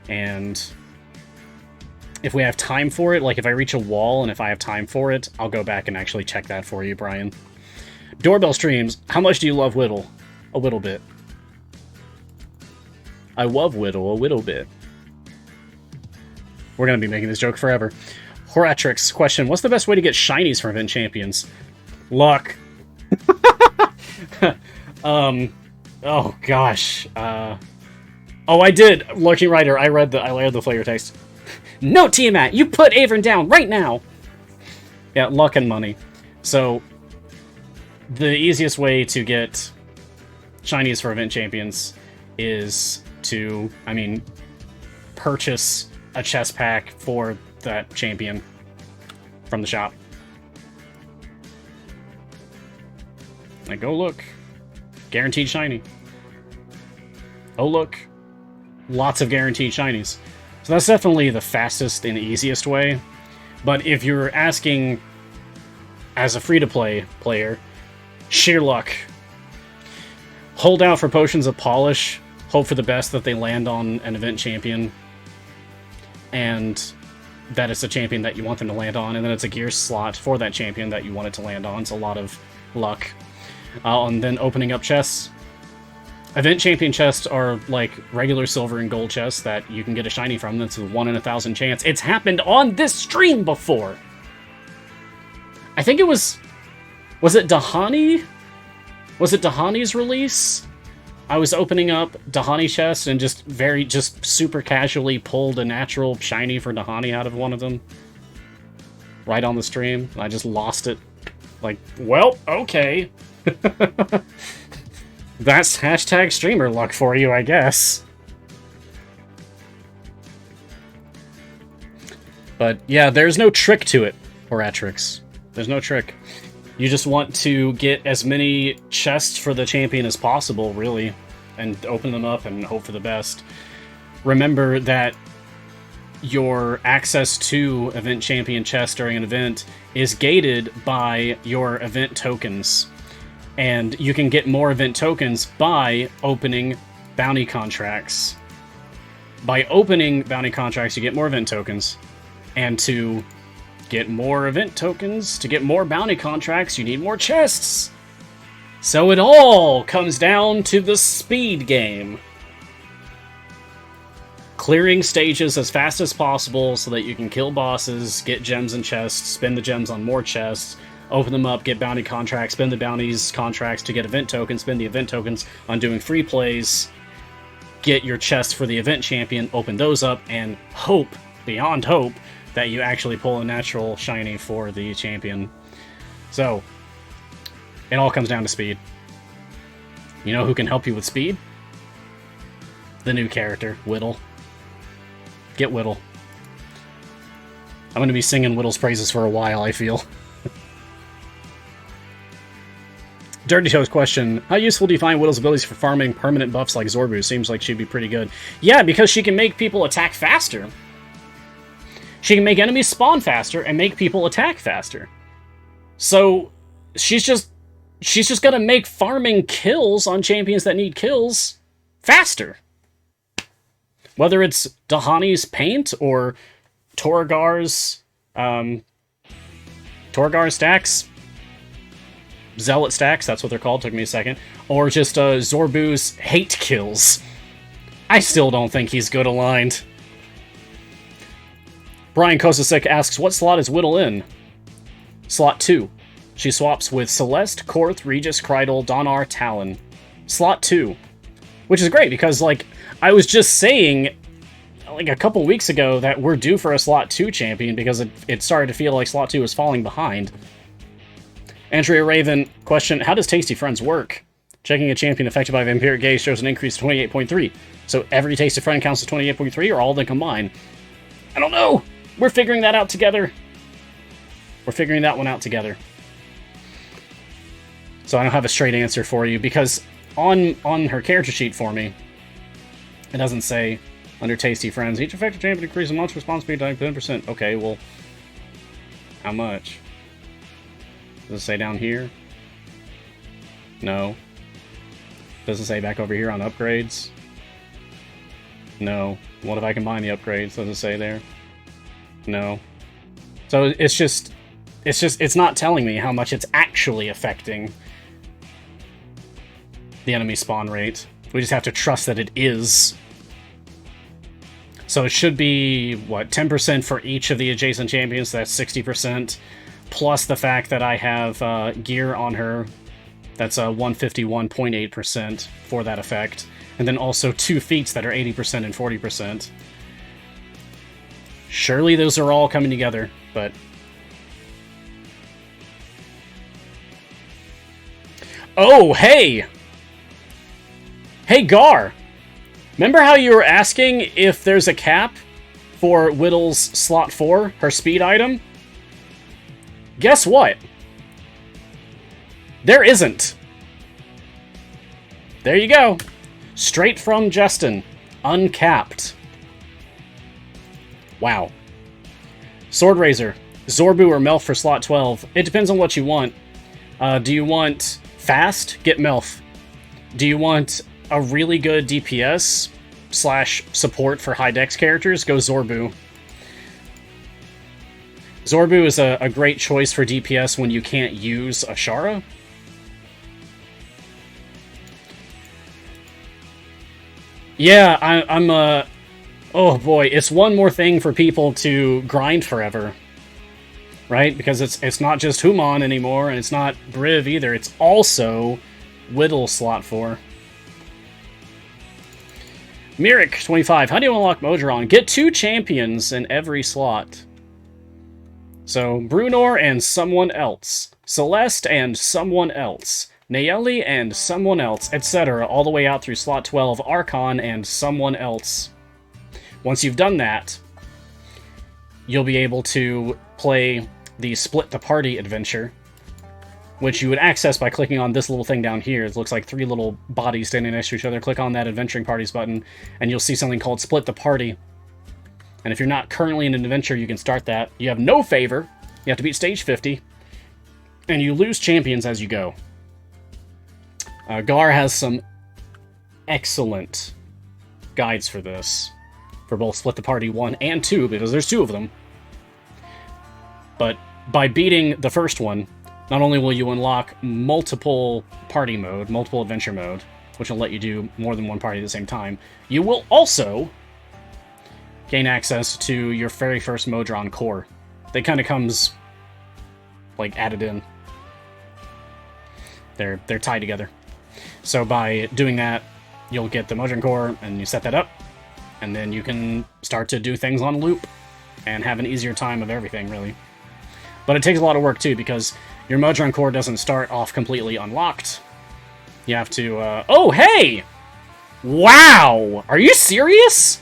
and if we have time for it, like if I reach a wall and if I have time for it, I'll go back and actually check that for you, Brian. Doorbell streams, how much do you love Whittle? A little bit. I love Whittle a little bit. We're going to be making this joke forever. Horatrix, question, what's the best way to get shinies from event champions? Luck. Oh gosh. Oh, I did. Lurking Rider, I read the flavor text. No, Tiamat, you put Avern down right now. Yeah, luck and money. So the easiest way to get shinies for event champions is to, I mean, purchase a chest pack for that champion from the shop. Like, go look. Guaranteed shiny. Oh, look. Lots of guaranteed shinies. So that's definitely the fastest and easiest way. But if you're asking as a free-to-play player, sheer luck. Hold out for potions of polish. Hope for the best that they land on an event champion. And that it's a champion that you want them to land on. And then it's a gear slot for that champion that you want it to land on. It's a lot of luck. And then opening up chests. Event champion chests are like regular silver and gold chests that you can get a shiny from. That's a 1 in 1,000 chance. It's happened on this stream before. I think it was... Was it Dahani? Was it Dahani's release? I was opening up Dahani chests and just super casually pulled a natural shiny for Dahani out of one of them. Right on the stream. I just lost it. Like, well, okay. That's hashtag streamer luck for you, I guess. But yeah, there's no trick to it, Horatrix. There's no trick. You just want to get as many chests for the champion as possible, really, and open them up and hope for the best. Remember that your access to event champion chests during an event is gated by your event tokens. And you can get more event tokens by opening bounty contracts. By opening bounty contracts, you get more event tokens. And to get more event tokens, to get more bounty contracts, you need more chests. So it all comes down to the speed game. Clearing stages as fast as possible so that you can kill bosses, get gems and chests, spend the gems on more chests, open them up, get bounty contracts, spend the bounties contracts to get event tokens, spend the event tokens on doing free plays, get your chests for the event champion, open those up, and hope, beyond hope, that you actually pull a natural shiny for the champion. So, it all comes down to speed. You know who can help you with speed? The new character, Whittle. Get Whittle. I'm going to be singing Whittle's praises for a while, I feel. Dirty Toes question, how useful do you find Whittle's abilities for farming permanent buffs like Zorbu? Seems like she'd be pretty good. Yeah, because she can make people attack faster. She can make enemies spawn faster and make people attack faster. So, she's just gonna make farming kills on champions that need kills faster. Whether it's Dahani's Paint or Torgar's stacks, Zealot stacks, that's what they're called, took me a second, or just Zorbu's hate kills. I still don't think he's good aligned. Brian Kosasek asks, what slot is Whittle in? Slot 2. She swaps with Celeste, Korth, Regis, Krydle, Donar, Talon. Slot 2. Which is great, because, like, I was just saying, like, a couple weeks ago that we're due for a Slot 2 champion, because it started to feel like Slot 2 was falling behind. Andrea Raven, question, how does Tasty Friends work? Checking a champion affected by Vampiric Gaze shows an increase to 28.3. So every Tasty Friend counts as 28.3, or all of them combined? I don't know! We're figuring that out together. We're figuring that one out together. So I don't have a straight answer for you, because on her character sheet for me, it doesn't say, under Tasty Friends, each effective champion increases launch response speed by 10%. Okay, well, how much? Does it say down here? No. Does it say back over here on upgrades? No. What if I combine the upgrades? Does it say there? No. So it's not telling me how much it's actually affecting the enemy spawn rate. We just have to trust that it is. So it should be, what, 10% for each of the adjacent champions, so that's 60%, plus the fact that I have gear on her, that's 151.8% for that effect, and then also 2 feats that are 80% and 40%. Surely those are all coming together, but... Oh, hey! Hey, Gar! Remember how you were asking if there's a cap for Whittle's slot 4, her speed item? Guess what? There isn't. There you go. Straight from Justin. Uncapped. Wow. Sword Razor. Zorbu or Melf for slot 12. It depends on what you want. Do you want fast? Get Melf. Do you want a really good DPS / support for high dex characters? Go Zorbu. Zorbu is a great choice for DPS when you can't use Ashara. Yeah, I'm oh boy, it's one more thing for people to grind forever. Right? Because it's not just Human anymore, and it's not Briv either. It's also Whittle slot 4. Mirik, 25. How do you unlock Modron? Get 2 champions in every slot. So, Brunor and someone else. Celeste and someone else. Nayeli and someone else, etc. All the way out through slot 12, Archon and someone else. Once you've done that, you'll be able to play the Split the Party adventure, which you would access by clicking on this little thing down here. It looks like 3 little bodies standing next to each other. Click on that Adventuring Parties button, and you'll see something called Split the Party. And if you're not currently in an adventure, you can start that. You have no favor. You have to beat stage 50. And you lose champions as you go. Gar has some excellent guides for this. For both Split the Party 1 and 2, because there's 2 of them. But by beating the first one, not only will you unlock multiple party mode, multiple adventure mode, which will let you do more than one party at the same time, you will also gain access to your very first Modron core. That kind of comes, like, added in. They're tied together. So by doing that, you'll get the Modron core, and you set that up, and then you can start to do things on loop, and have an easier time of everything, really. But it takes a lot of work, too, because your Modron core doesn't start off completely unlocked. You have to, oh, hey! Wow! Are you serious?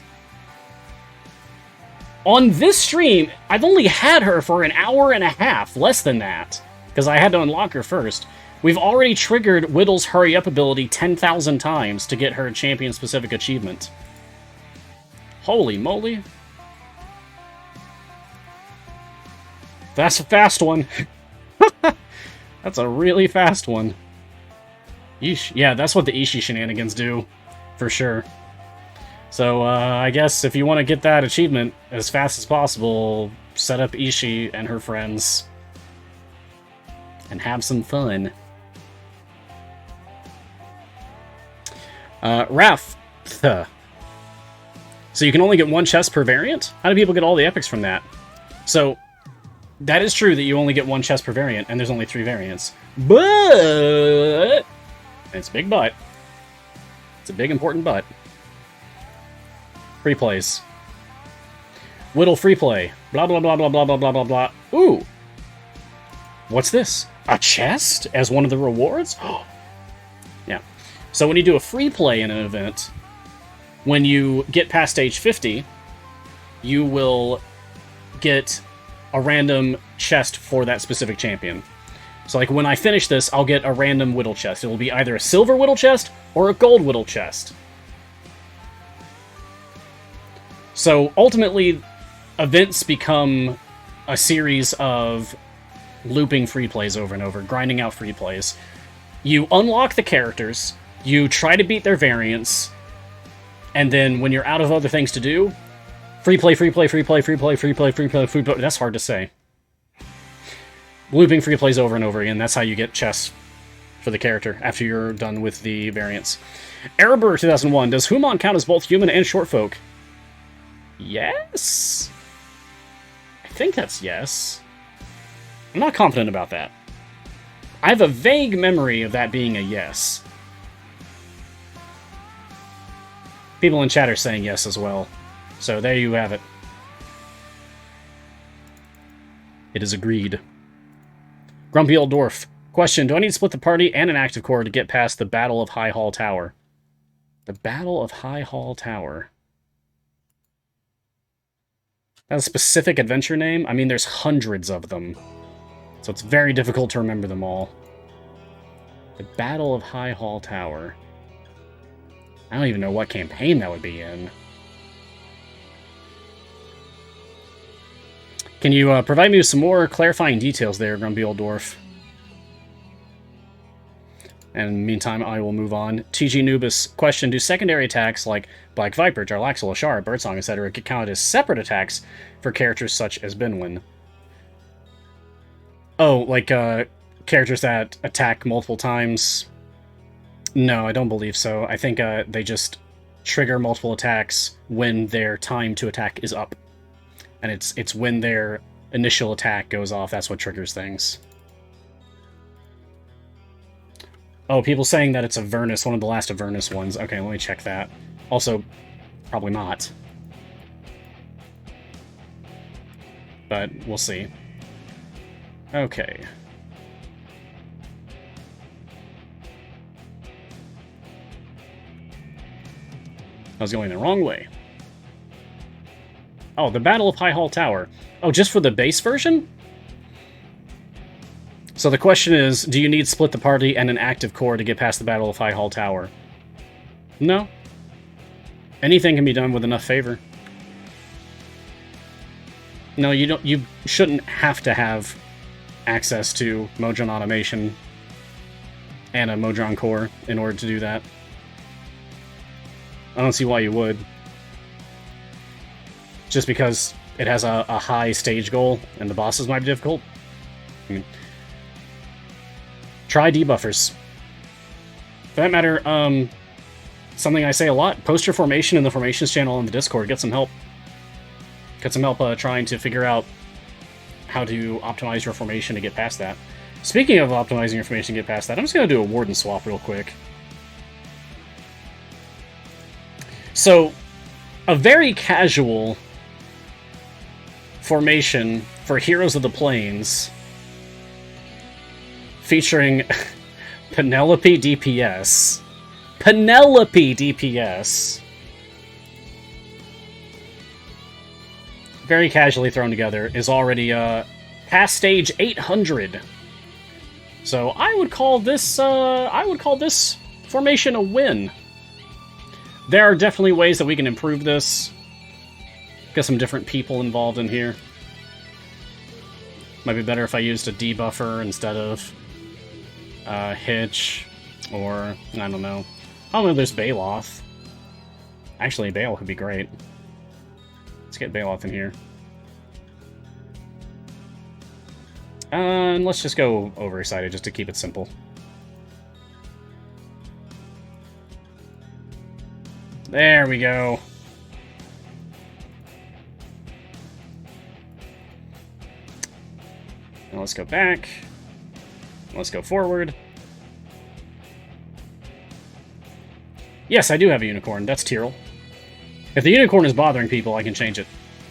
On this stream, I've only had her for an hour and a half, less than that, because I had to unlock her first. We've already triggered Whittle's Hurry Up ability 10,000 times to get her champion-specific achievement. Holy moly. That's a fast one. That's a really fast one. Yeesh. Yeah, that's what the Ishii shenanigans do, for sure. So, I guess if you want to get that achievement as fast as possible, set up Ishii and her friends. And have some fun. Raph. So you can only get one chest per variant? How do people get all the epics from that? So, that is true that you only get one chest per variant, and there's only 3 variants. But... it's a big but. It's a big, important but. Free plays. Whittle free play. Blah, blah, blah, blah, blah, blah, blah, blah, blah. Ooh! What's this? A chest as one of the rewards? Yeah. So when you do a free play in an event, when you get past stage 50, you will get a random chest for that specific champion. So like when I finish this, I'll get a random Whittle chest. It will be either a silver Whittle chest or a gold Whittle chest. So ultimately, events become a series of looping free plays over and over, grinding out free plays. You unlock the characters, you try to beat their variants, and then when you're out of other things to do, free play, free play, free play, free play, free play, free play, free play. That's hard to say. Looping free plays over and over again. That's how you get chests for the character after you're done with the variants. Erebor 2001. Does Human count as both human and short folk? Yes? I think that's yes. I'm not confident about that. I have a vague memory of that being a yes. People in chat are saying yes as well. So there you have it. It is agreed. Grumpy Old Dwarf. Question, do I need to split the party and an active core to get past the Battle of High Hall Tower? The Battle of High Hall Tower. That's a specific adventure name? I mean, there's hundreds of them. So it's very difficult to remember them all. The Battle of High Hall Tower. I don't even know what campaign that would be in. Can you provide me with some more clarifying details there, Grumpy Old Dwarf? And in the meantime, I will move on. TG Nubis. Question, do secondary attacks like Black Viper, Jarlaxle, Ashara, Birdsong, etc. get counted as separate attacks for characters such as Binwin? Oh, like characters that attack multiple times? No, I don't believe so. I think they just trigger multiple attacks when their time to attack is up. And it's when their initial attack goes off, that's what triggers things. Oh, people saying that it's Avernus, one of the last Avernus ones. Okay, let me check that. Also, probably not. But we'll see. Okay. I was going the wrong way. Oh, the Battle of High Hall Tower. Oh, just for the base version? So the question is, do you need split the party and an active core to get past the Battle of High Hall Tower? No. Anything can be done with enough favor. No, you don't. You shouldn't have to have access to Modron Automation and a Modron core in order to do that. I don't see why you would. Just because it has a high stage goal and the bosses might be difficult. I mean, try debuffers. For that matter, something I say a lot, post your formation in the formations channel on the Discord. Get some help. Get some help trying to figure out how to optimize your formation to get past that. Speaking of optimizing your formation to get past that, I'm just going to do a Warden swap real quick. So, a very casual formation for Heroes of the Plains featuring Penelope DPS. Penelope DPS. Very casually thrown together, is already past stage 800. So I would call this formation a win. There are definitely ways that we can improve this. Get some different people involved in here. Might be better if I used a debuffer instead of Hitch, or I don't know. I don't know. There's Baloth. Actually, Bale could be great. Let's get Baloth in here. And let's just go overexcited just to keep it simple. There we go. Now let's go back. Let's go forward. Yes, I do have a unicorn. That's Tyrell. If the unicorn is bothering people, I can change it.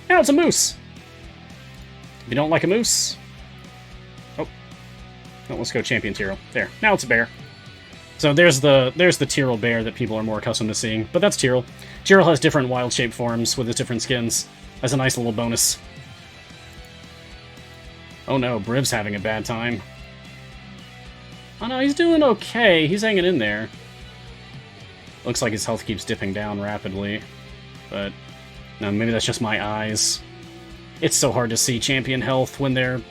Now it's a moose. If you don't like a moose... Oh. No, let's go champion Tyrell. There. Now it's a bear. So there's the Tyrell bear that people are more accustomed to seeing. But that's Tyrell. Tyrell has different wild shape forms with his different skins. That's a nice little bonus. Oh no, Briv's having a bad time. Oh no, he's doing okay. He's hanging in there. Looks like his health keeps dipping down rapidly. But, no, maybe that's just my eyes. It's so hard to see champion health when there's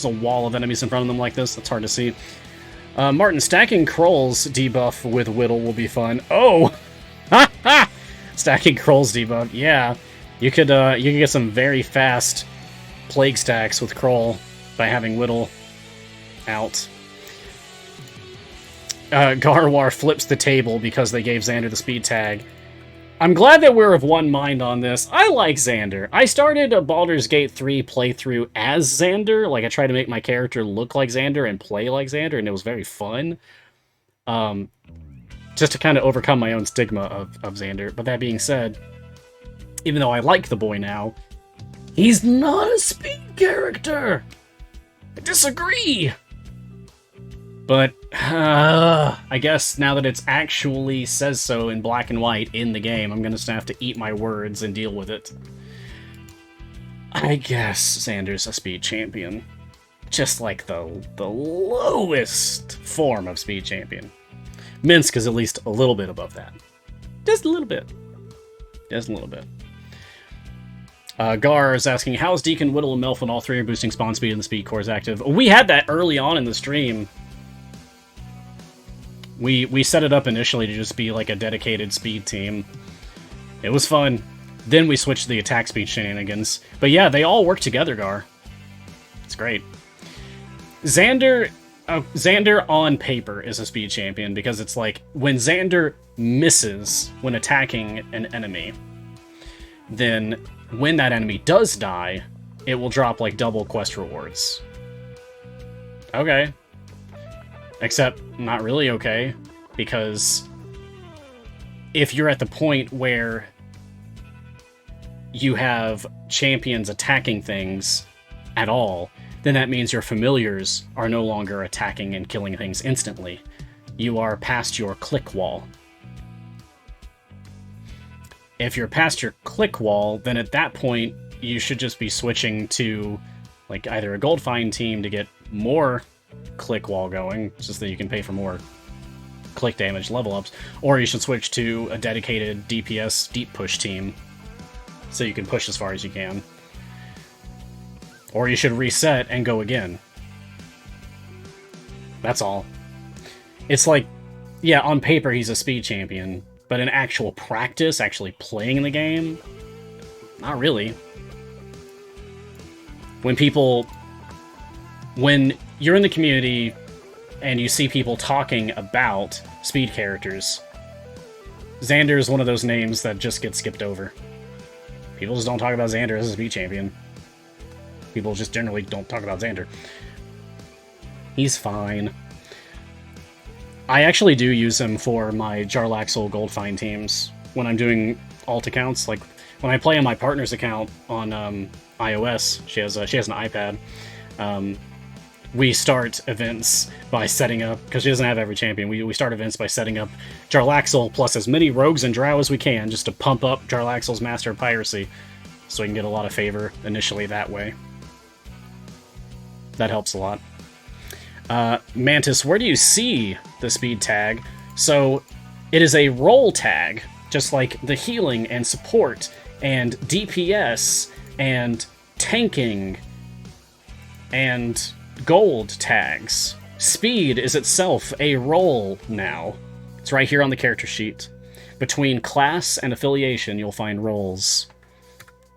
a wall of enemies in front of them like this. That's hard to see. Martin, stacking Kroll's debuff with Whittle will be fun. Oh! Ha ha! Stacking Kroll's debuff, yeah. You could get some very fast plague stacks with Kroll by having Whittle out. Garwar flips the table because they gave Xander the speed tag. I'm glad that we're of one mind on this. I like Xander. I started a Baldur's Gate 3 playthrough as Xander. Like, I tried to make my character look like Xander and play like Xander, and it was very fun. Just to kind of overcome my own stigma of Xander. But that being said, even though I like the boy now, he's not a speed character! I disagree! But, I guess now that it's actually says so in black and white in the game, I'm gonna just have to eat my words and deal with it. I guess Xander's a speed champion. Just like the lowest form of speed champion. Minsk is at least a little bit above that. Just a little bit. Just a little bit. Gar is asking, how is Deacon, Whittle, and Melf when all three are boosting spawn speed and the speed core is active? We had that early on in the stream. We set it up initially to just be like a dedicated speed team. It was fun. Then we switched to the attack speed shenanigans. But yeah, they all work together, Gar. It's great. Xander on paper is a speed champion because it's like when Xander misses when attacking an enemy, then when that enemy does die, it will drop like double quest rewards. Okay. Except, not really okay, because if you're at the point where you have champions attacking things at all, then that means your familiars are no longer attacking and killing things instantly. You are past your click wall. If you're past your click wall, then at that point, you should just be switching to like either a gold find team to get more click wall going, just that you can pay for more click damage level ups, or you should switch to a dedicated DPS deep push team so you can push as far as you can. Or you should reset and go again. That's all. It's like, yeah, on paper he's a speed champion, but in actual practice, actually playing the game, not really. When you're in the community and you see people talking about speed characters, Xander is one of those names that just gets skipped over. People just don't talk about Xander as a speed champion. People just generally don't talk about Xander. He's fine. I actually do use him for my Jarlaxle Gold Find teams when I'm doing alt accounts. Like, when I play on my partner's account on iOS, she has an iPad, we start events by setting up, because she doesn't have every champion, we start events by setting up Jarlaxle plus as many rogues and drow as we can, just to pump up Jarlaxle's Master of Piracy, so we can get a lot of favor initially that way. That helps a lot. Mantis, where do you see the speed tag? So, it is a role tag, just like the healing and support, and DPS, and tanking, and gold tags. Speed is itself a role now. It's right here on the character sheet. Between class and affiliation, you'll find roles.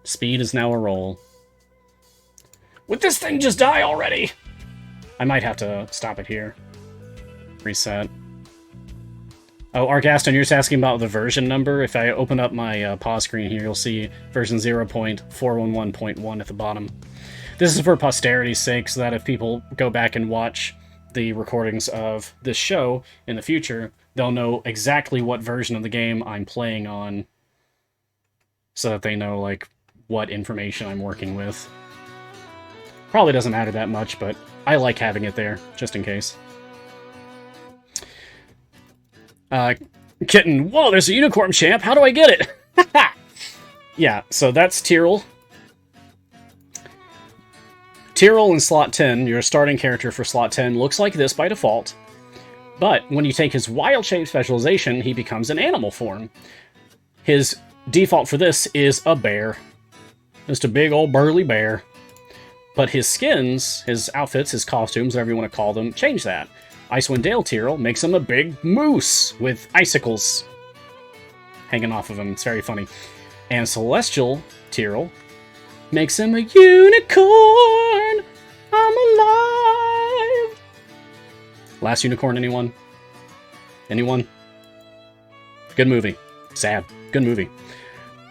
Speed is now a role. Would this thing just die already? I might have to stop it here. Reset. Oh, Argaston, you're just asking about the version number. If I open up my pause screen here, you'll see version 0.411.1 at the bottom. This is for posterity's sake, so that if people go back and watch the recordings of this show in the future, they'll know exactly what version of the game I'm playing on, so that they know, like, what information I'm working with. Probably doesn't matter that much, but I like having it there, just in case. Kitten, whoa, there's a unicorn champ, how do I get it? Yeah, so that's Tyrell. Tyrell in slot 10, your starting character for slot 10, looks like this by default. But when you take his wild shape specialization, he becomes an animal form. His default for this is a bear. Just a big old burly bear. But his skins, his outfits, his costumes, whatever you want to call them, change that. Icewind Dale Tyrell makes him a big moose with icicles hanging off of him. It's very funny. And Celestial Tyrell makes him a unicorn! I'm alive! Last Unicorn, anyone? Anyone? Good movie. Sad. Good movie.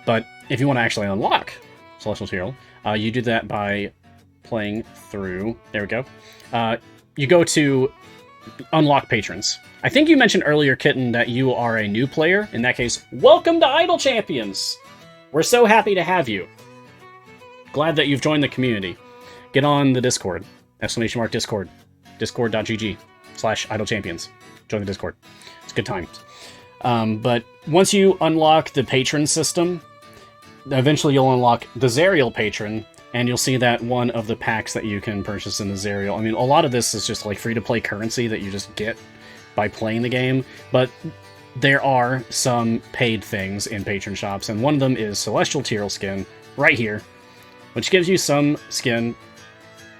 But if you want to actually unlock Celestial Tyrell, you do that by playing through... There we go. You go to unlock patrons. I think you mentioned earlier, Kitten, that you are a new player. In that case, welcome to Idle Champions! We're so happy to have you. Glad that you've joined the community. Get on the Discord. !Discord. Discord.gg/idlechampions. Join the Discord. It's good times. But once you unlock the patron system, eventually you'll unlock the Zariel patron, and you'll see that one of the packs that you can purchase in the Zariel. I mean, a lot of this is just like free-to-play currency that you just get by playing the game, but there are some paid things in patron shops, and one of them is Celestial Tyrell skin, right here, which gives you some skin.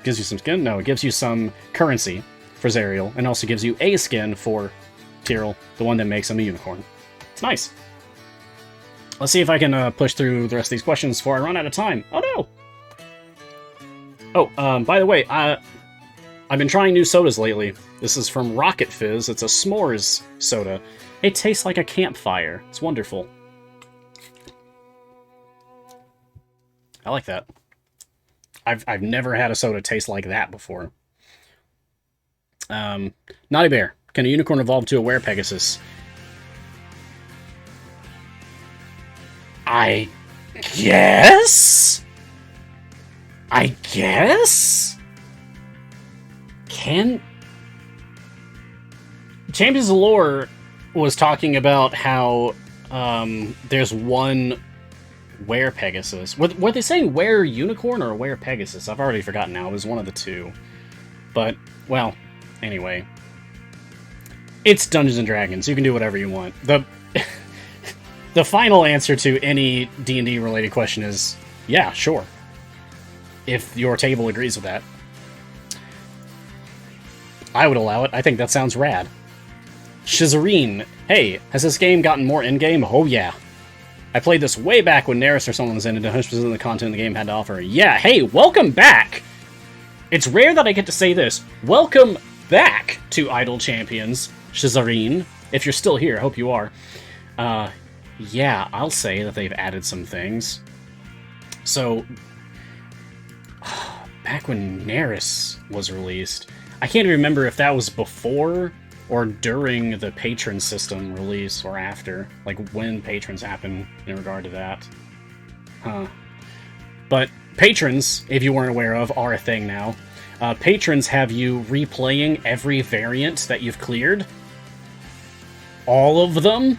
Gives you some skin? No, it gives you some currency for Zariel, and also gives you a skin for Tyrell, the one that makes him a unicorn. It's nice. Let's see if I can push through the rest of these questions before I run out of time. Oh no! Oh, by the way, I've been trying new sodas lately. This is from Rocket Fizz. It's a s'mores soda. It tastes like a campfire. It's wonderful. I like that. I've never had a soda taste like that before. Naughty Bear. Can a unicorn evolve to a were-pegasus? I guess? Can... Champions of Lore was talking about how there's one were-pegasus. Were they saying were-unicorn or were-pegasus? I've already forgotten now. It was one of the two. But, well, anyway. It's Dungeons & Dragons. You can do whatever you want. The final answer to any D&D related question is, yeah, sure. If your table agrees with that. I would allow it. I think that sounds rad. Shizareen. Hey, has this game gotten more in-game? Oh, yeah. I played this way back when Neris or someone was in it, 100% of the content the game had to offer. Yeah, hey, welcome back! It's rare that I get to say this. Welcome back to Idle Champions, Shizareen. If you're still here, I hope you are. Yeah, I'll say that they've added some things. So, back when Neris was released, I can't remember if that was before or during the patron system release or after, like when patrons happen in regard to that. Huh. But patrons, if you weren't aware of, are a thing now. Patrons have you replaying every variant that you've cleared. All of them.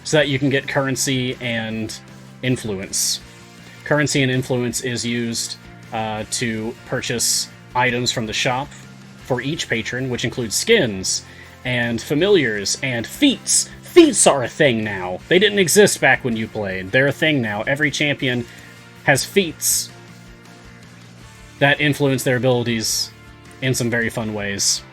So that you can get currency and influence. Currency and influence is used to purchase items from the shop for each patron, which includes skins, and familiars, and feats. Feats are a thing now. They didn't exist back when you played. They're a thing now. Every champion has feats that influence their abilities in some very fun ways.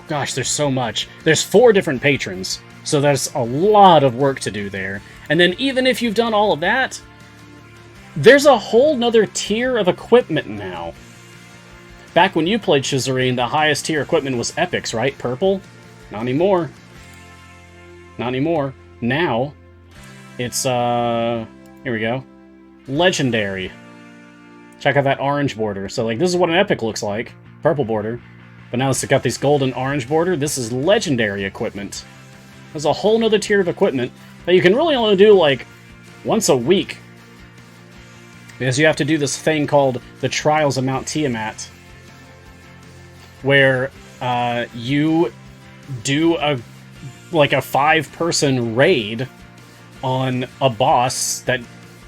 Gosh, there's so much. There's 4 different patrons, so there's a lot of work to do there. And then even if you've done all of that, there's a whole nother tier of equipment now. Back when you played Shizareen, the highest tier equipment was epics, right? Purple? Not anymore. Not anymore. Now, it's, here we go. legendary. Check out that orange border. So, like, this is what an epic looks like. Purple border. But now it's got this golden orange border. This is legendary equipment. There's a whole nother tier of equipment that you can really only do, like, once a week. Because you have to do this thing called the Trials of Mount Tiamat. Where you do a 5-person raid on a boss that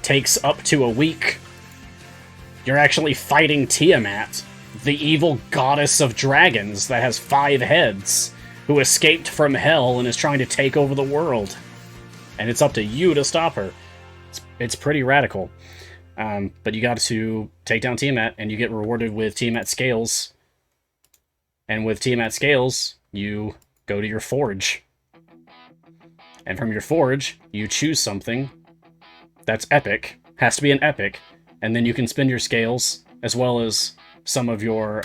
takes up to a week. You're actually fighting Tiamat, the evil goddess of dragons that has 5 heads, who escaped from hell and is trying to take over the world. And it's up to you to stop her. It's pretty radical. But you got to take down Tiamat, and you get rewarded with Tiamat scales. And with Tiamat scales, you go to your forge. And from your forge, you choose something that's epic. Has to be an epic. And then you can spend your scales, as well as some of your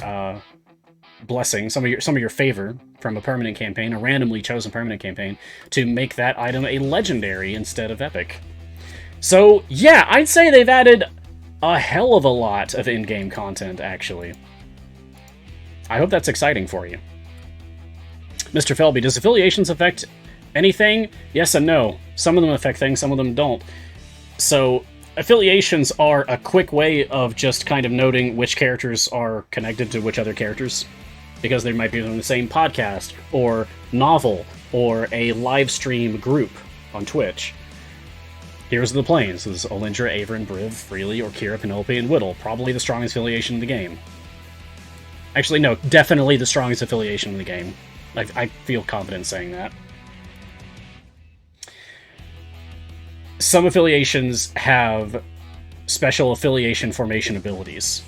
blessings, some of your favor from a permanent campaign, a randomly chosen permanent campaign, to make that item a legendary instead of epic. So, yeah, I'd say they've added a hell of a lot of in-game content, actually. I hope that's exciting for you. Mr. Felby, does affiliations affect anything? Yes and no. Some of them affect things, some of them don't. So, affiliations are a quick way of just kind of noting which characters are connected to which other characters. Because they might be in the same podcast, or novel, or a live stream group on Twitch. Heroes of the Plains. This is Olindra, Averin, Briv, Freely, Orkira, Penelope, and Whittle. Probably the strongest affiliation in the game. Actually, no, definitely the strongest affiliation in the game. I feel confident saying that. Some affiliations have special affiliation formation abilities,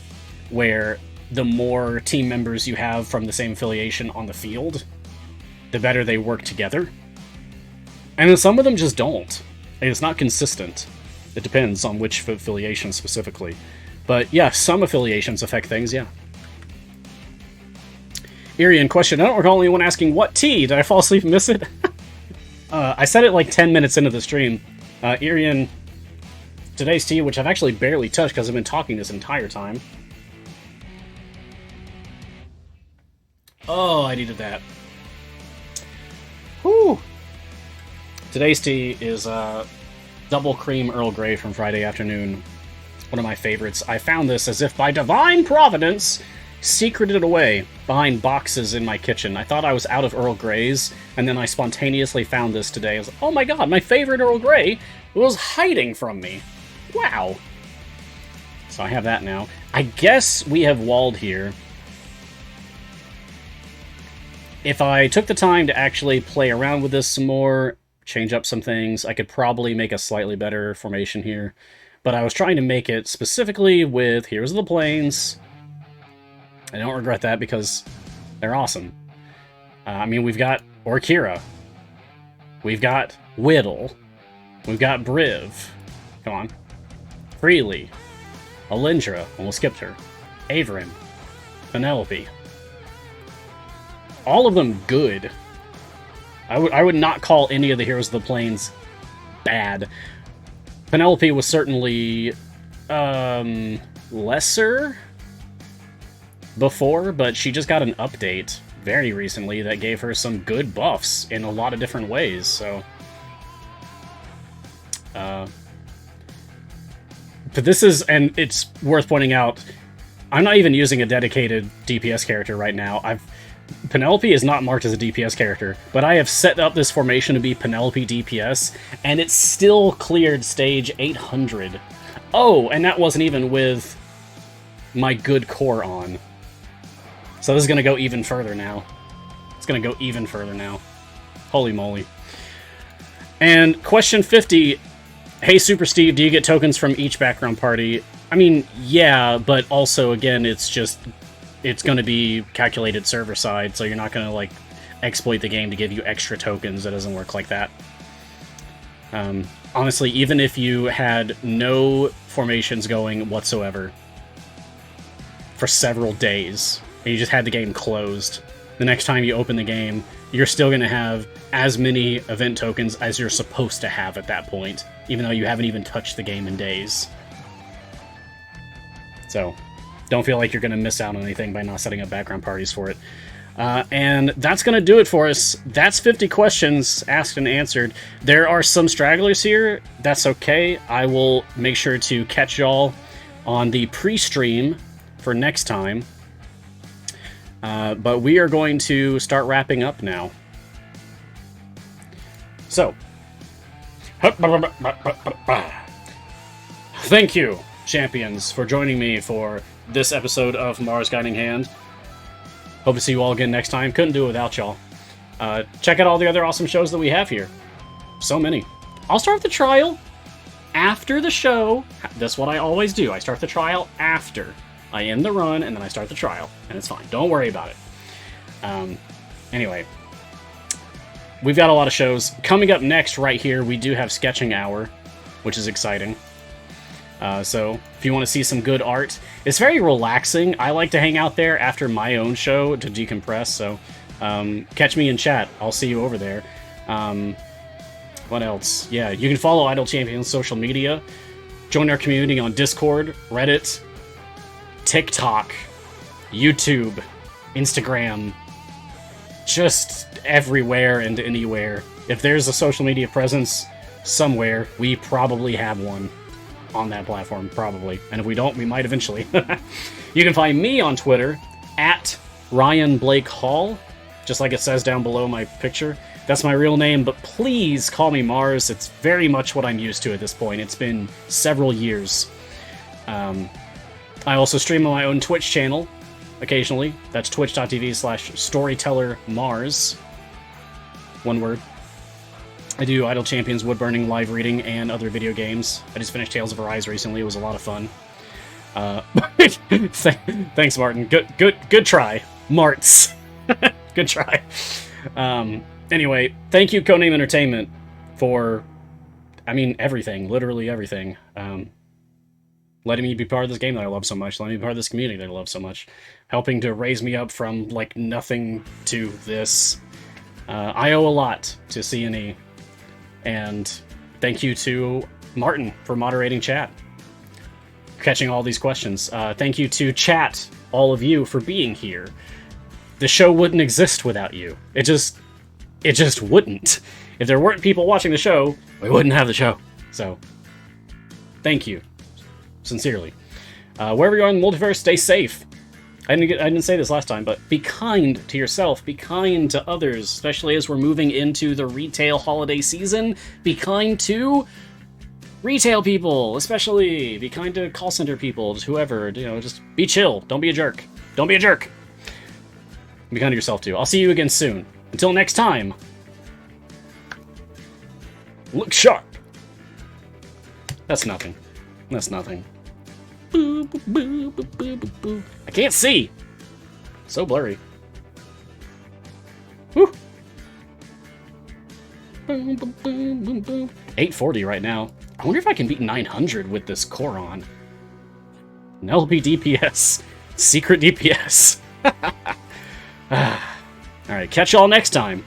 where the more team members you have from the same affiliation on the field, the better they work together. And then some of them just don't. And it's not consistent. It depends on which affiliation specifically. But yeah, some affiliations affect things, yeah. Irian, question. I don't recall anyone asking, what tea? Did I fall asleep and miss it? I said it like 10 minutes into the stream. Irian, today's tea, which I've actually barely touched because I've been talking this entire time. Oh, I needed that. Whew. Today's tea is double cream Earl Grey from Friday afternoon. One of my favorites. I found this as if by divine providence, secreted away behind boxes in my kitchen. I thought I was out of Earl Greys, and then I spontaneously found this today. I was like, oh my god, my favorite Earl Grey was hiding from me. Wow. So I have that now. I guess we have walled here. If I took the time to actually play around with this some more, change up some things, I could probably make a slightly better formation here. But I was trying to make it specifically with Heroes of the Plains. I don't regret that because they're awesome. I mean, we've got Orkira. We've got Whittle. We've got Briv. Come on. Freely. Olindra. Almost skipped her. Averin. Penelope. All of them good. I would not call any of the Heroes of the Plains bad. Penelope was certainly lesser before, but she just got an update very recently that gave her some good buffs in a lot of different ways, so... but this is, and it's worth pointing out, I'm not even using a dedicated DPS character right now. Penelope is not marked as a DPS character, but I have set up this formation to be Penelope DPS, and it still cleared stage 800. Oh, and that wasn't even with my good core on. So this is going to go even further now. It's going to go even further now. Holy moly. And question 50, hey Super Steve, do you get tokens from each background party? I mean, yeah, but also, again, it's going to be calculated server side, so you're not going to, like, exploit the game to give you extra tokens. It doesn't work like that. Honestly, even if you had no formations going whatsoever for several days, and you just had the game closed, the next time you open the game, you're still going to have as many event tokens as you're supposed to have at that point, even though you haven't even touched the game in days. So don't feel like you're going to miss out on anything by not setting up background parties for it. And that's going to do it for us. That's 50 questions asked and answered. There are some stragglers here. That's okay. I will make sure to catch y'all on the pre-stream for next time. But we are going to start wrapping up now. So, thank you, champions, for joining me for this episode of Mars Guiding Hand. Hope to see you all again next time. Couldn't do it without y'all. Check out all the other awesome shows that we have here. So many. I'll start the trial after the show. That's what I always do. I start the trial after I end the run, and then I start the trial. And it's fine. Don't worry about it. Anyway. We've got a lot of shows. Coming up next right here, we do have Sketching Hour, which is exciting. So, if you want to see some good art, it's very relaxing. I like to hang out there after my own show to decompress, so catch me in chat. I'll see you over there. What else? Yeah, you can follow Idle Champions social media. Join our community on Discord, Reddit, TikTok, YouTube, Instagram, just everywhere and anywhere. If there's a social media presence somewhere, we probably have one on that platform, probably. And if we don't, we might eventually. You can find me on Twitter, at Ryan Blake Hall, just like it says down below my picture. That's my real name, but please call me Mars. It's very much what I'm used to at this point. It's been several years. I also stream on my own Twitch channel, occasionally. That's twitch.tv/storytellermars. One word. I do Idle Champions, Woodburning, live reading, and other video games. I just finished Tales of Arise recently. It was a lot of fun. Thanks, Martin. Good try. Marts. Good try. Anyway, thank you, Codename Entertainment, for, everything. Literally everything. Letting me be part of this game that I love so much. Letting me be part of this community that I love so much. Helping to raise me up from, nothing to this. I owe a lot to CNE. And thank you to Martin for moderating chat. Catching all these questions. Thank you to chat, all of you, for being here. The show wouldn't exist without you. It just wouldn't. If there weren't people watching the show, we wouldn't have the show. So, thank you. Sincerely. Wherever you are in the multiverse, stay safe. I didn't say this last time, but be kind to yourself, be kind to others, especially as we're moving into the retail holiday season. Be kind to retail people, especially. Be kind to call center people, just whoever, just be chill. Don't be a jerk. Don't be a jerk. Be kind to yourself, too. I'll see you again soon. Until next time, look sharp. That's nothing. That's nothing. Boo, boo, boo, boo, boo, boo, boo. I can't see. So blurry. Woo. 840 right now. I wonder if I can beat 900 with this Koron. An LP DPS. Secret DPS. Alright, catch y'all next time.